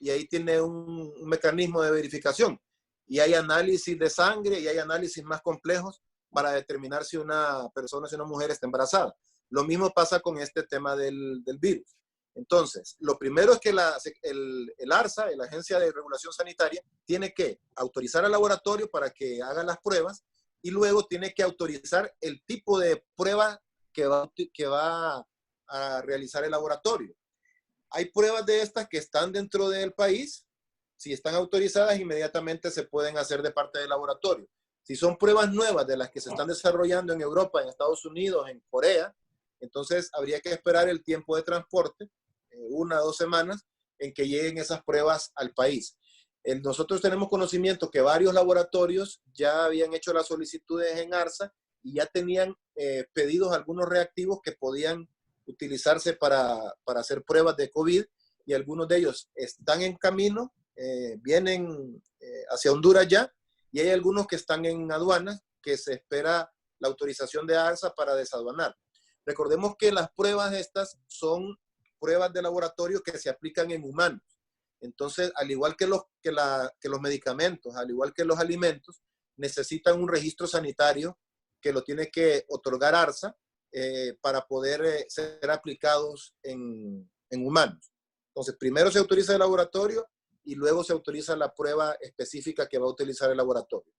y ahí tiene un mecanismo de verificación. Y hay análisis de sangre y hay análisis más complejos para determinar si una persona, si una mujer está embarazada. Lo mismo pasa con este tema del virus. Entonces, lo primero es que el ARSA, la Agencia de Regulación Sanitaria, tiene que autorizar al laboratorio para que haga las pruebas y luego tiene que autorizar el tipo de prueba que va a realizar el laboratorio. Hay pruebas de estas que están dentro del país. Si están autorizadas, inmediatamente se pueden hacer de parte del laboratorio. Si son pruebas nuevas de las que se están desarrollando en Europa, en Estados Unidos, en Corea, entonces habría que esperar el tiempo de transporte, 1 o 2 semanas, en que lleguen esas pruebas al país. Nosotros tenemos conocimiento que varios laboratorios ya habían hecho las solicitudes en ARSA y ya tenían pedidos algunos reactivos que podían utilizarse para hacer pruebas de COVID, y algunos de ellos están en camino, vienen hacia Honduras ya, y hay algunos que están en aduanas que se espera la autorización de ARSA para desaduanar. Recordemos que las pruebas estas son pruebas de laboratorio que se aplican en humanos. Entonces, al igual que los medicamentos, al igual que los alimentos, necesitan un registro sanitario que lo tiene que otorgar ARSA para poder ser aplicados en humanos. Entonces, primero se autoriza el laboratorio y luego se autoriza la prueba específica que va a utilizar el laboratorio.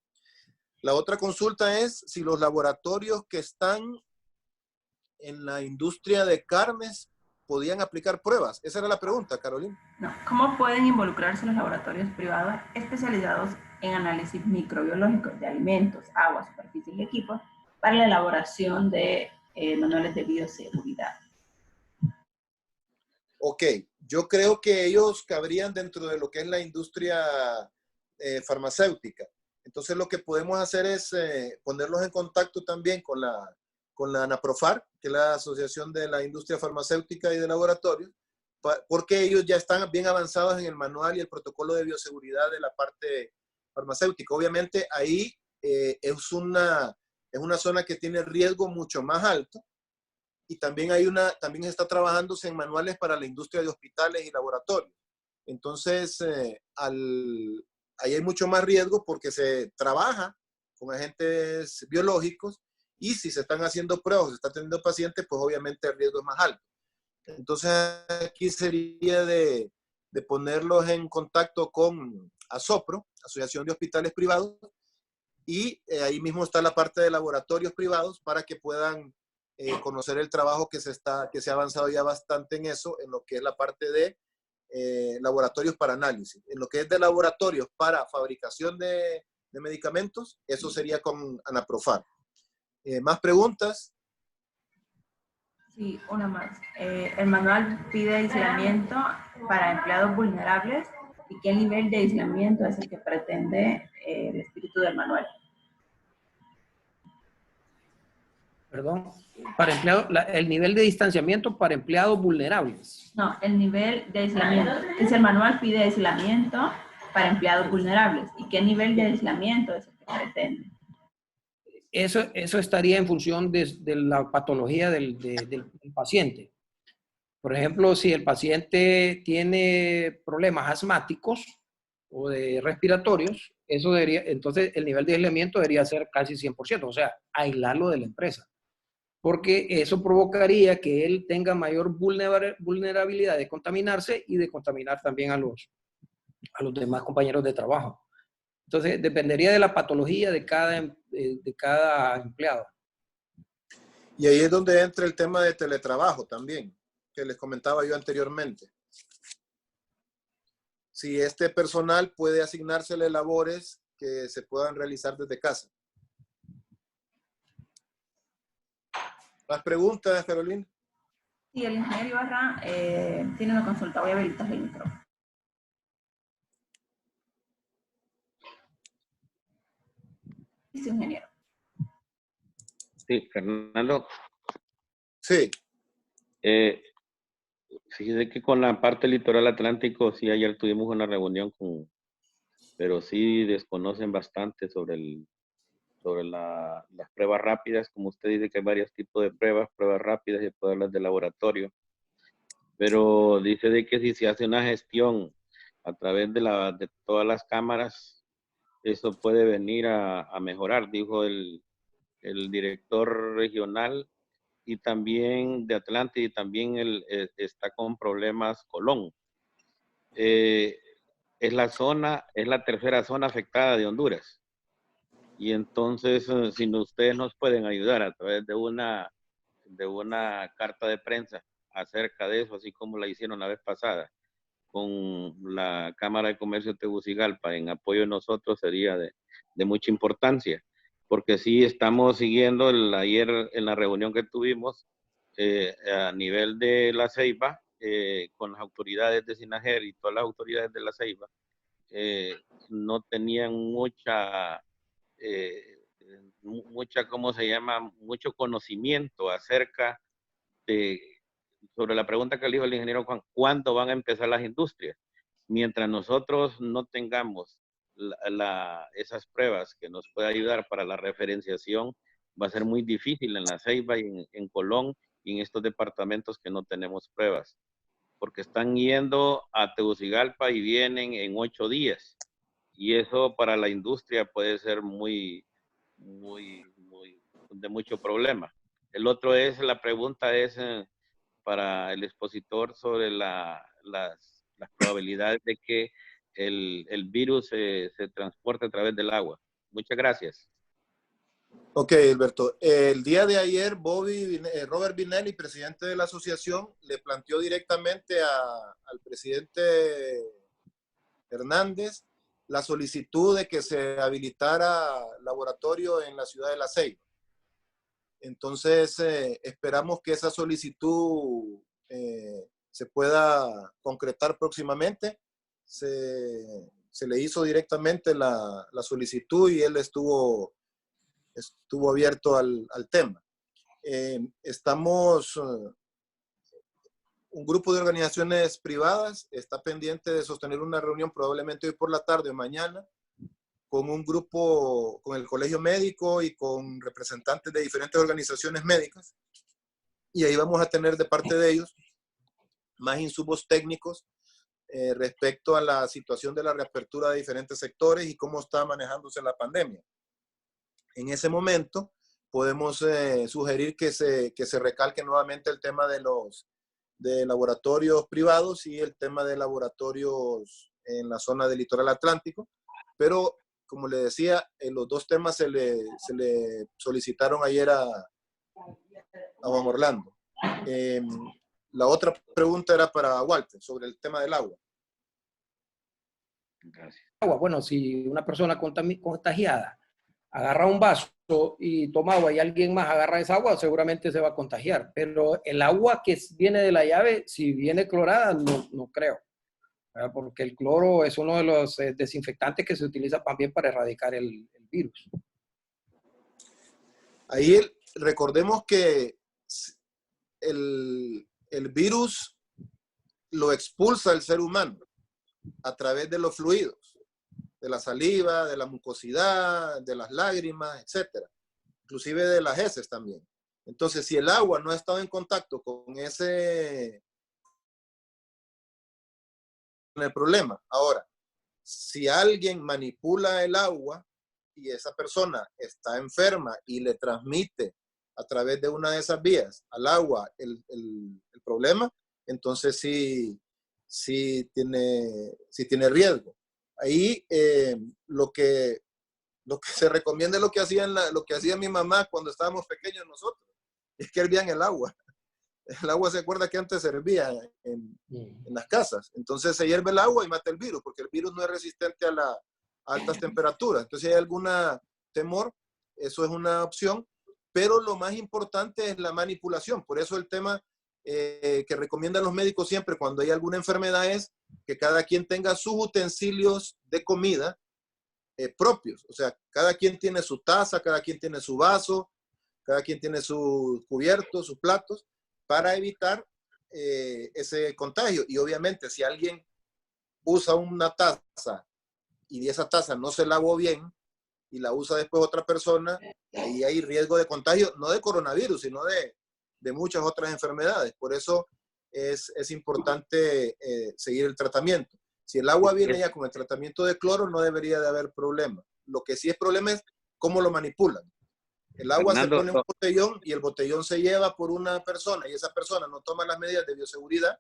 La otra consulta es si los laboratorios que están en la industria de carnes podían aplicar pruebas. Esa era la pregunta, Carolina. No. ¿Cómo pueden involucrarse los laboratorios privados especializados en análisis microbiológicos de alimentos, agua, superficie y equipos para la elaboración de manuales de bioseguridad? Ok, yo creo que ellos cabrían dentro de lo que es la industria farmacéutica. Entonces lo que podemos hacer es ponerlos en contacto también con la ANAPROFAR, que es la Asociación de la Industria Farmacéutica y de Laboratorios, porque ellos ya están bien avanzados en el manual y el protocolo de bioseguridad de la parte farmacéutica. Obviamente ahí es una zona que tiene riesgo mucho más alto, y también también está trabajándose en manuales para la industria de hospitales y laboratorios. Entonces, ahí hay mucho más riesgo porque se trabaja con agentes biológicos, y si se están haciendo pruebas, se están teniendo pacientes, pues obviamente el riesgo es más alto. Entonces, aquí sería de ponerlos en contacto con ASOPRO, Asociación de Hospitales Privados, y ahí mismo está la parte de laboratorios privados para que puedan conocer el trabajo que se ha avanzado ya bastante en eso, en lo que es la parte de laboratorios para análisis. En lo que es de laboratorios para fabricación de medicamentos, eso sería con ANAPROFAR. ¿Más preguntas? Sí, una más. El manual pide aislamiento para empleados vulnerables. ¿Y qué nivel de aislamiento es el que pretende el espíritu del manual? Perdón, para empleados, el nivel de distanciamiento para empleados vulnerables. No, el nivel de aislamiento. Es el manual pide aislamiento para empleados vulnerables. ¿Y qué nivel de aislamiento es el que pretende? Eso estaría en función de la patología del paciente. Por ejemplo, si el paciente tiene problemas asmáticos o de respiratorios, entonces el nivel de aislamiento debería ser casi 100%, o sea, aislarlo de la empresa. Porque eso provocaría que él tenga mayor vulnerabilidad de contaminarse y de contaminar también a los demás compañeros de trabajo. Entonces, dependería de la patología de cada empleado. Y ahí es donde entra el tema de teletrabajo también, que les comentaba yo anteriormente. Si este personal puede asignársele labores que se puedan realizar desde casa. ¿Más preguntas, Carolina? Sí, el ingeniero Ibarra tiene una consulta. Voy a habilitarle el micrófono. Listo, ingeniero. Sí, Fernando. Sí. Fíjese que con la parte litoral atlántico, sí, ayer tuvimos una reunión pero sí desconocen bastante sobre las pruebas rápidas. Como usted dice que hay varios tipos de pruebas rápidas y pruebas de laboratorio. Pero dice de que si se hace una gestión a través de todas las cámaras, eso puede venir a mejorar, dijo el director regional, y también de Atlante, y también está con problemas Colón. Es la tercera zona afectada de Honduras. Y entonces, si ustedes nos pueden ayudar a través de una carta de prensa acerca de eso, así como la hicieron la vez pasada, con la Cámara de Comercio de Tegucigalpa en apoyo de nosotros, sería de mucha importancia. Porque sí estamos siguiendo ayer en la reunión que tuvimos a nivel de La Ceiba, con las autoridades de Sinajer y todas las autoridades de La Ceiba, no tenían ¿cómo se llama? Mucho conocimiento acerca sobre la pregunta que le dijo el ingeniero Juan, ¿cuándo van a empezar las industrias? Mientras nosotros no tengamos esas pruebas que nos pueda ayudar para la referenciación, va a ser muy difícil en La Ceiba y en Colón y en estos departamentos que no tenemos pruebas, porque están yendo a Tegucigalpa y vienen en 8 días. Y eso para la industria puede ser de mucho problema. La pregunta es para el expositor sobre las probabilidades de que el virus se transporte a través del agua. Muchas gracias. Ok, Alberto. El día de ayer, Robert Vinelli, presidente de la asociación, le planteó directamente al presidente Hernández la solicitud de que se habilitara laboratorio en la ciudad de La Ceiba. Entonces, esperamos que esa solicitud se pueda concretar próximamente. Se le hizo directamente la solicitud y él estuvo abierto al tema. Un grupo de organizaciones privadas está pendiente de sostener una reunión probablemente hoy por la tarde o mañana con un grupo, con el colegio médico y con representantes de diferentes organizaciones médicas. Y ahí vamos a tener de parte de ellos más insumos técnicos respecto a la situación de la reapertura de diferentes sectores y cómo está manejándose la pandemia. En ese momento podemos sugerir que se recalque nuevamente el tema de laboratorios privados y el tema de laboratorios en la zona del litoral atlántico, pero como le decía, los dos temas se le solicitaron ayer a Juan Orlando. La otra pregunta era para Walter, sobre el tema del agua. Gracias. Bueno, si una persona contagiada agarra un vaso y toma agua y alguien más agarra esa agua, seguramente se va a contagiar. Pero el agua que viene de la llave, si viene clorada, no creo. ¿Verdad? Porque el cloro es uno de los desinfectantes que se utiliza también para erradicar el virus. Ahí recordemos que el virus lo expulsa el ser humano a través de los fluidos, de la saliva, de la mucosidad, de las lágrimas, etcétera, inclusive de las heces también. Entonces, si el agua no ha estado en contacto con el problema. Ahora, si alguien manipula el agua y esa persona está enferma y le transmite a través de una de esas vías al agua el problema, entonces sí tiene riesgo. Ahí lo que se recomienda es lo que hacía mi mamá cuando estábamos pequeños nosotros, es que hervían el agua. El agua, se acuerda que antes se hervía en las casas. Entonces se hierve el agua y mata el virus, porque el virus no es resistente a altas temperaturas. Entonces, si hay algún temor, eso es una opción. Pero lo más importante es la manipulación. Por eso el tema que recomiendan los médicos siempre cuando hay alguna enfermedad es que cada quien tenga sus utensilios de comida propios. O sea, cada quien tiene su taza, cada quien tiene su vaso, cada quien tiene sus cubiertos, sus platos, para evitar ese contagio. Y obviamente, si alguien usa una taza y esa taza no se lavó bien y la usa después otra persona, ahí hay riesgo de contagio, no de coronavirus, sino de muchas otras enfermedades. Por eso es importante seguir el tratamiento. Si el agua viene ya con el tratamiento de cloro, no debería de haber problema. Lo que sí es problema es cómo lo manipulan. El agua Fernando, se pone en un botellón y el botellón se lleva por una persona y esa persona no toma las medidas de bioseguridad,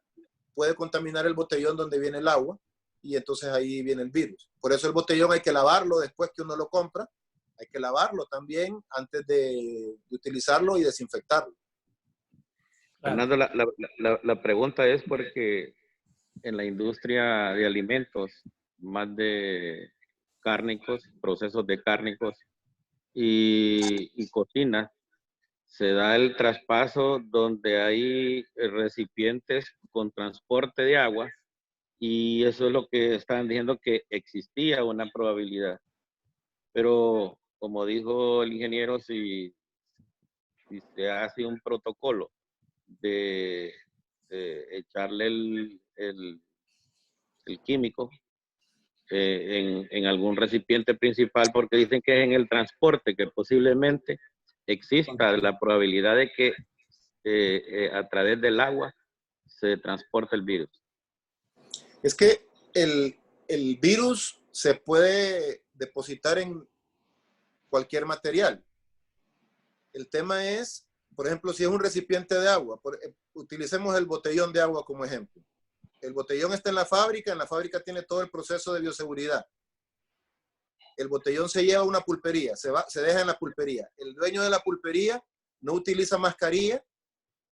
puede contaminar el botellón donde viene el agua y entonces ahí viene el virus. Por eso el botellón hay que lavarlo después que uno lo compra, hay que lavarlo también antes de utilizarlo y desinfectarlo. Fernando, la pregunta es porque en la industria de alimentos, más de cárnicos, procesos de cárnicos y cocina, se da el traspaso donde hay recipientes con transporte de agua y eso es lo que estaban diciendo que existía una probabilidad. Pero como dijo el ingeniero, si se hace un protocolo de echarle el químico en algún recipiente principal, porque dicen que es en el transporte que posiblemente exista la probabilidad de que a través del agua se transporte el virus. Es que el virus se puede depositar en cualquier material. El tema es, por ejemplo, si es un recipiente de agua, utilicemos el botellón de agua como ejemplo. El botellón está en la fábrica tiene todo el proceso de bioseguridad. El botellón se lleva a una pulpería, se deja en la pulpería. El dueño de la pulpería no utiliza mascarilla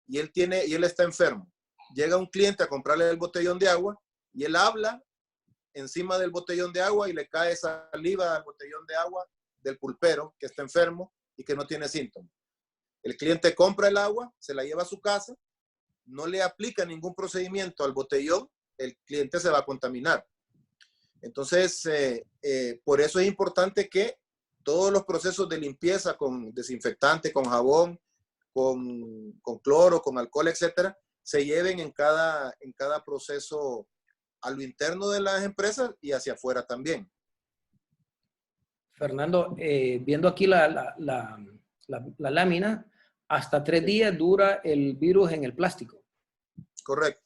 y él está enfermo. Llega un cliente a comprarle el botellón de agua y él habla encima del botellón de agua y le cae saliva al botellón de agua del pulpero que está enfermo y que no tiene síntomas. El cliente compra el agua, se la lleva a su casa, no le aplica ningún procedimiento al botellón, el cliente se va a contaminar. Entonces, por eso es importante que todos los procesos de limpieza con desinfectante, con jabón, con cloro, con alcohol, etcétera, se lleven en cada proceso a lo interno de las empresas y hacia afuera también. Fernando, viendo aquí la lámina, hasta 3 días dura el virus en el plástico. Correcto.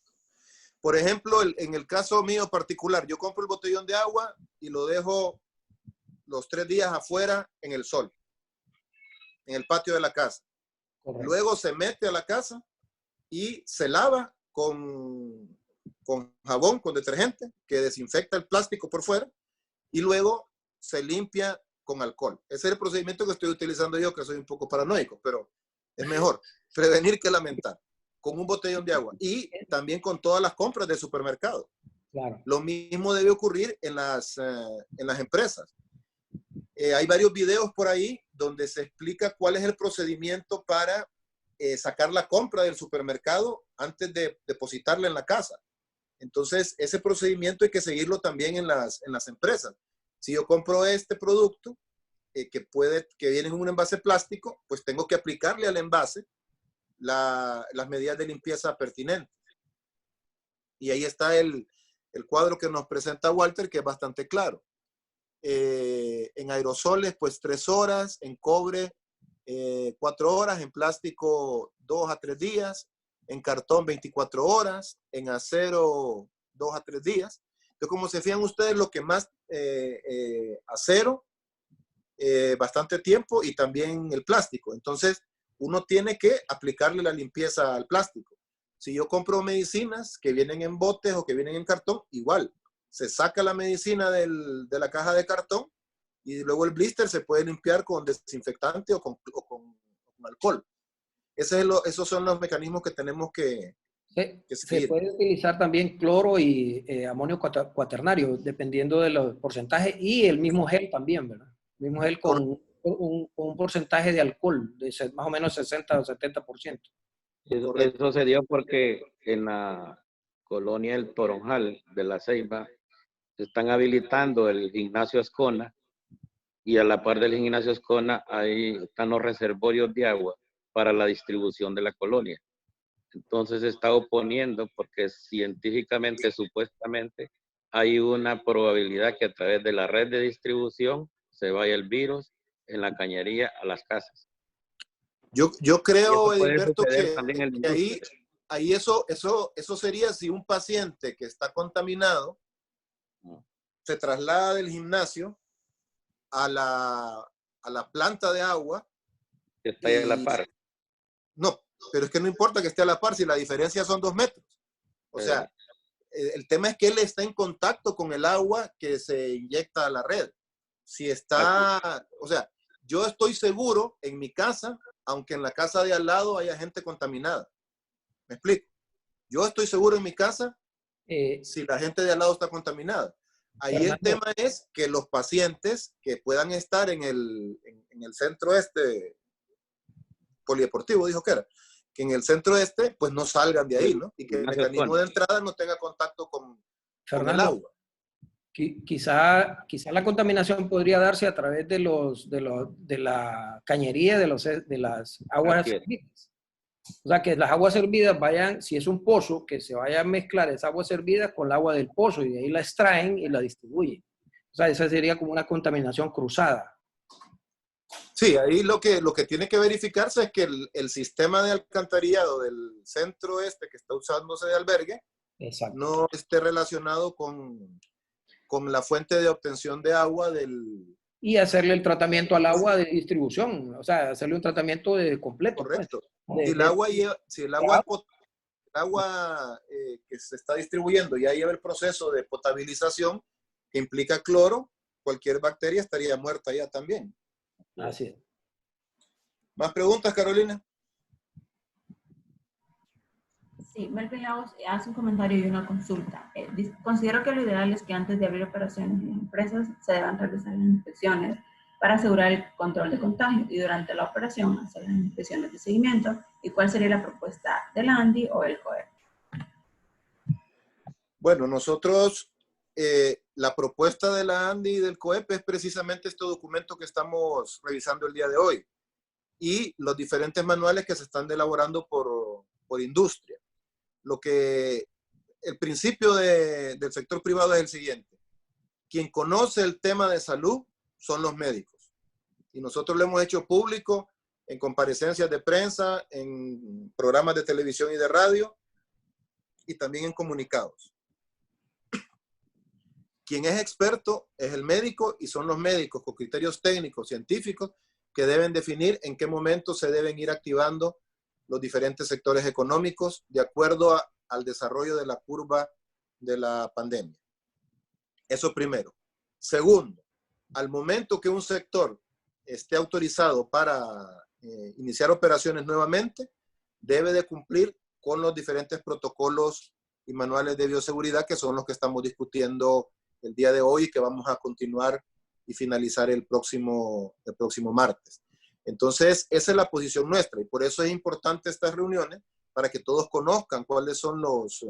Por ejemplo, en el caso mío particular, yo compro el botellón de agua y lo dejo los 3 días afuera en el sol, en el patio de la casa. Correcto. Luego se mete a la casa y se lava con jabón, con detergente, que desinfecta el plástico por fuera, y luego se limpia con alcohol. Ese es el procedimiento que estoy utilizando yo, que soy un poco paranoico, pero es mejor prevenir que lamentar, con un botellón de agua. Y también con todas las compras de supermercado. Claro. Lo mismo debe ocurrir en las empresas. Hay varios videos por ahí donde se explica cuál es el procedimiento para sacar la compra del supermercado antes de depositarla en la casa. Entonces, ese procedimiento hay que seguirlo también en las empresas. Si yo compro este producto que viene en un envase plástico, pues tengo que aplicarle al envase las medidas de limpieza pertinentes. Y ahí está el cuadro que nos presenta Walter, que es bastante claro. En aerosoles, pues 3 horas, en cobre 4 horas, en plástico 2 a 3 días, en cartón 24 horas, en acero 2 a 3 días. Entonces, como se fijan ustedes, lo que más acero, bastante tiempo, y también el plástico. Entonces, uno tiene que aplicarle la limpieza al plástico. Si yo compro medicinas que vienen en botes o que vienen en cartón, igual, se saca la medicina de la caja de cartón y luego el blister se puede limpiar con desinfectante o con alcohol. Esos son los mecanismos que tenemos que seguir. Se puede utilizar también cloro y amonio cuaternario, dependiendo de los porcentajes, y el mismo gel también, ¿verdad? El mismo gel con un porcentaje de alcohol, de más o menos 60 o 70%. Eso se dio porque en la colonia del Toronjal de La Ceiba se están habilitando el gimnasio Ascona y a la par del gimnasio Escona ahí están los reservorios de agua para la distribución de la colonia. Entonces se está oponiendo porque científicamente, supuestamente, hay una probabilidad que a través de la red de distribución se vaya el virus en la cañería a las casas. Yo Y creo, eso puede Edilberto, suceder también en la que industria. ahí eso sería si un paciente que está contaminado se traslada del gimnasio a la planta de agua. Que está ahí a la par. No, pero es que no importa que esté a la par si la diferencia son 2 metros. O sea, el tema es que él está en contacto con el agua que se inyecta a la red. Si está, o sea, yo estoy seguro en mi casa, aunque en la casa de al lado haya gente contaminada. ¿Me explico? Yo estoy seguro en mi casa si la gente de al lado está contaminada. Ahí Fernando, el tema es que los pacientes que puedan estar en el centro polideportivo, dijo que era, que en el centro pues no salgan de ahí, ¿no? Y que el mecanismo de entrada no tenga contacto con el agua. Quizá la contaminación podría darse a través de la cañería de las aguas servidas. O sea, que las aguas servidas vayan, si es un pozo, que se vaya a mezclar esa agua servida con el agua del pozo y de ahí la extraen y la distribuyen. O sea, esa sería como una contaminación cruzada. Sí, ahí lo que tiene que verificarse es que el sistema de alcantarillado del centro que está usándose de albergue, exacto, no esté relacionado con la fuente de obtención de agua y hacerle el tratamiento al agua de distribución, o sea, hacerle un tratamiento completo. Correcto. Pues, si el agua que se está distribuyendo ya lleva el proceso de potabilización que implica cloro, cualquier bacteria estaría muerta ya también. Así es. ¿Más preguntas, Carolina? Sí, Melvin Lagos hace un comentario y una consulta. Considero que lo ideal es que antes de abrir operaciones en empresas se deban realizar las inspecciones para asegurar el control de contagio y durante la operación hacer las inspecciones de seguimiento. ¿Y cuál sería la propuesta del ANDI o el COEP? Bueno, nosotros, la propuesta de la ANDI y del COEP es precisamente este documento que estamos revisando el día de hoy y los diferentes manuales que se están elaborando por industria. El principio del sector privado es el siguiente. Quien conoce el tema de salud son los médicos. Y nosotros lo hemos hecho público en comparecencias de prensa, en programas de televisión y de radio, y también en comunicados. Quien es experto es el médico y son los médicos con criterios técnicos, científicos, que deben definir en qué momento se deben ir activando los diferentes sectores económicos de acuerdo al desarrollo de la curva de la pandemia. Eso primero. Segundo, al momento que un sector esté autorizado para iniciar operaciones nuevamente, debe de cumplir con los diferentes protocolos y manuales de bioseguridad que son los que estamos discutiendo el día de hoy y que vamos a continuar y finalizar el próximo martes. Entonces, esa es la posición nuestra y por eso es importante estas reuniones para que todos conozcan cuáles son los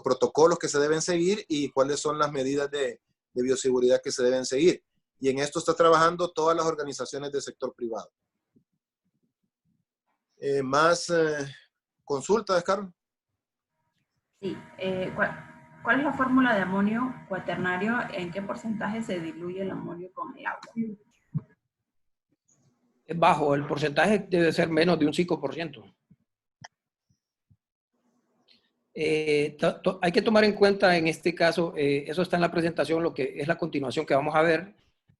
protocolos que se deben seguir y cuáles son las medidas de bioseguridad que se deben seguir. Y en esto está trabajando todas las organizaciones del sector privado. ¿Más consultas, Carlos? Sí. ¿Cuál es la fórmula de amonio cuaternario? ¿En qué porcentaje se diluye el amonio con el agua? Es bajo, el porcentaje debe ser menos de un 5%. Hay que tomar en cuenta en este caso, eso está en la presentación, lo que es la continuación que vamos a ver,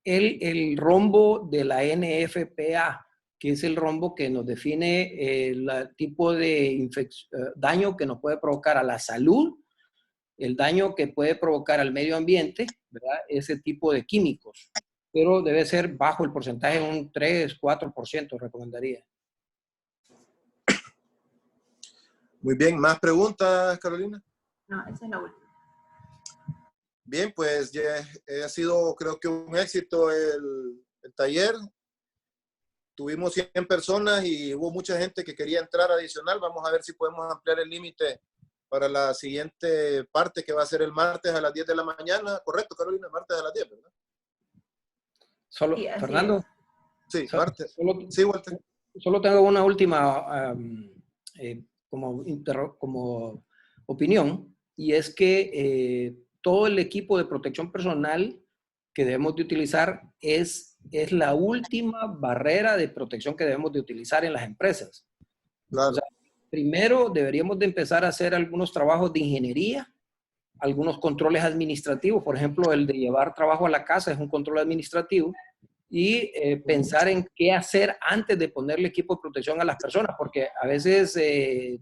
el rombo de la NFPA, que es el rombo que nos define el tipo de daño que nos puede provocar a la salud, el daño que puede provocar al medio ambiente, ¿verdad? Ese tipo de químicos, pero debe ser bajo el porcentaje, un 3, 4% recomendaría. Muy bien, ¿más preguntas, Carolina? No, esa es la última. Bien, pues ya ha sido, creo que un éxito el taller. Tuvimos 100 personas y hubo mucha gente que quería entrar adicional. Vamos a ver si podemos ampliar el límite para la siguiente parte que va a ser el martes a las 10 de la mañana. Correcto, Carolina, martes a las 10, ¿verdad? Solo, Sí, así Fernando. es. Sí, So- martes. Solo, Sí, Walter. solo tengo una última como opinión, y es que todo el equipo de protección personal que debemos de utilizar es la última barrera de protección que debemos de utilizar en las empresas. Claro. O sea, primero deberíamos de empezar a hacer algunos trabajos de ingeniería, algunos controles administrativos, por ejemplo, el de llevar trabajo a la casa es un control administrativo, y pensar en qué hacer antes de ponerle equipo de protección a las personas, porque a veces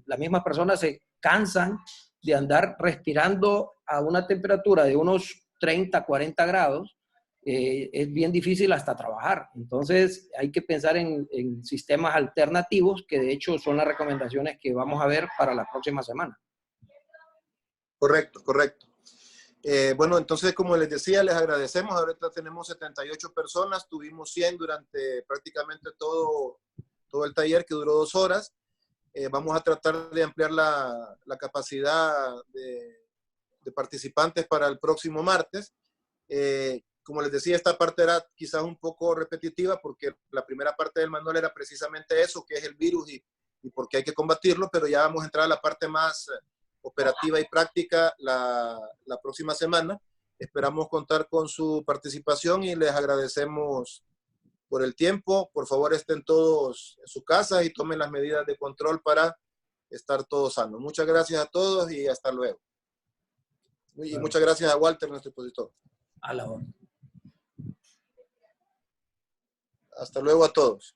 las mismas personas se cansan de andar respirando a una temperatura de unos 30, 40 grados, es bien difícil hasta trabajar. Entonces hay que pensar en sistemas alternativos, que de hecho son las recomendaciones que vamos a ver para la próxima semana. Correcto, correcto. Bueno, entonces, como les decía, les agradecemos. Ahorita tenemos 78 personas, tuvimos 100 durante prácticamente todo el taller, que duró 2 horas. Vamos a tratar de ampliar la capacidad de participantes para el próximo martes. Como les decía, esta parte era quizás un poco repetitiva, porque la primera parte del manual era precisamente eso, que es el virus y por qué hay que combatirlo, pero ya vamos a entrar a la parte más operativa y práctica la próxima semana. Esperamos contar con su participación y les agradecemos por el tiempo. Por favor, estén todos en su casa y tomen las medidas de control para estar todos sanos. Muchas gracias a todos y hasta luego. Y muchas gracias a Walter, nuestro expositor. A la hora. Hasta luego a todos.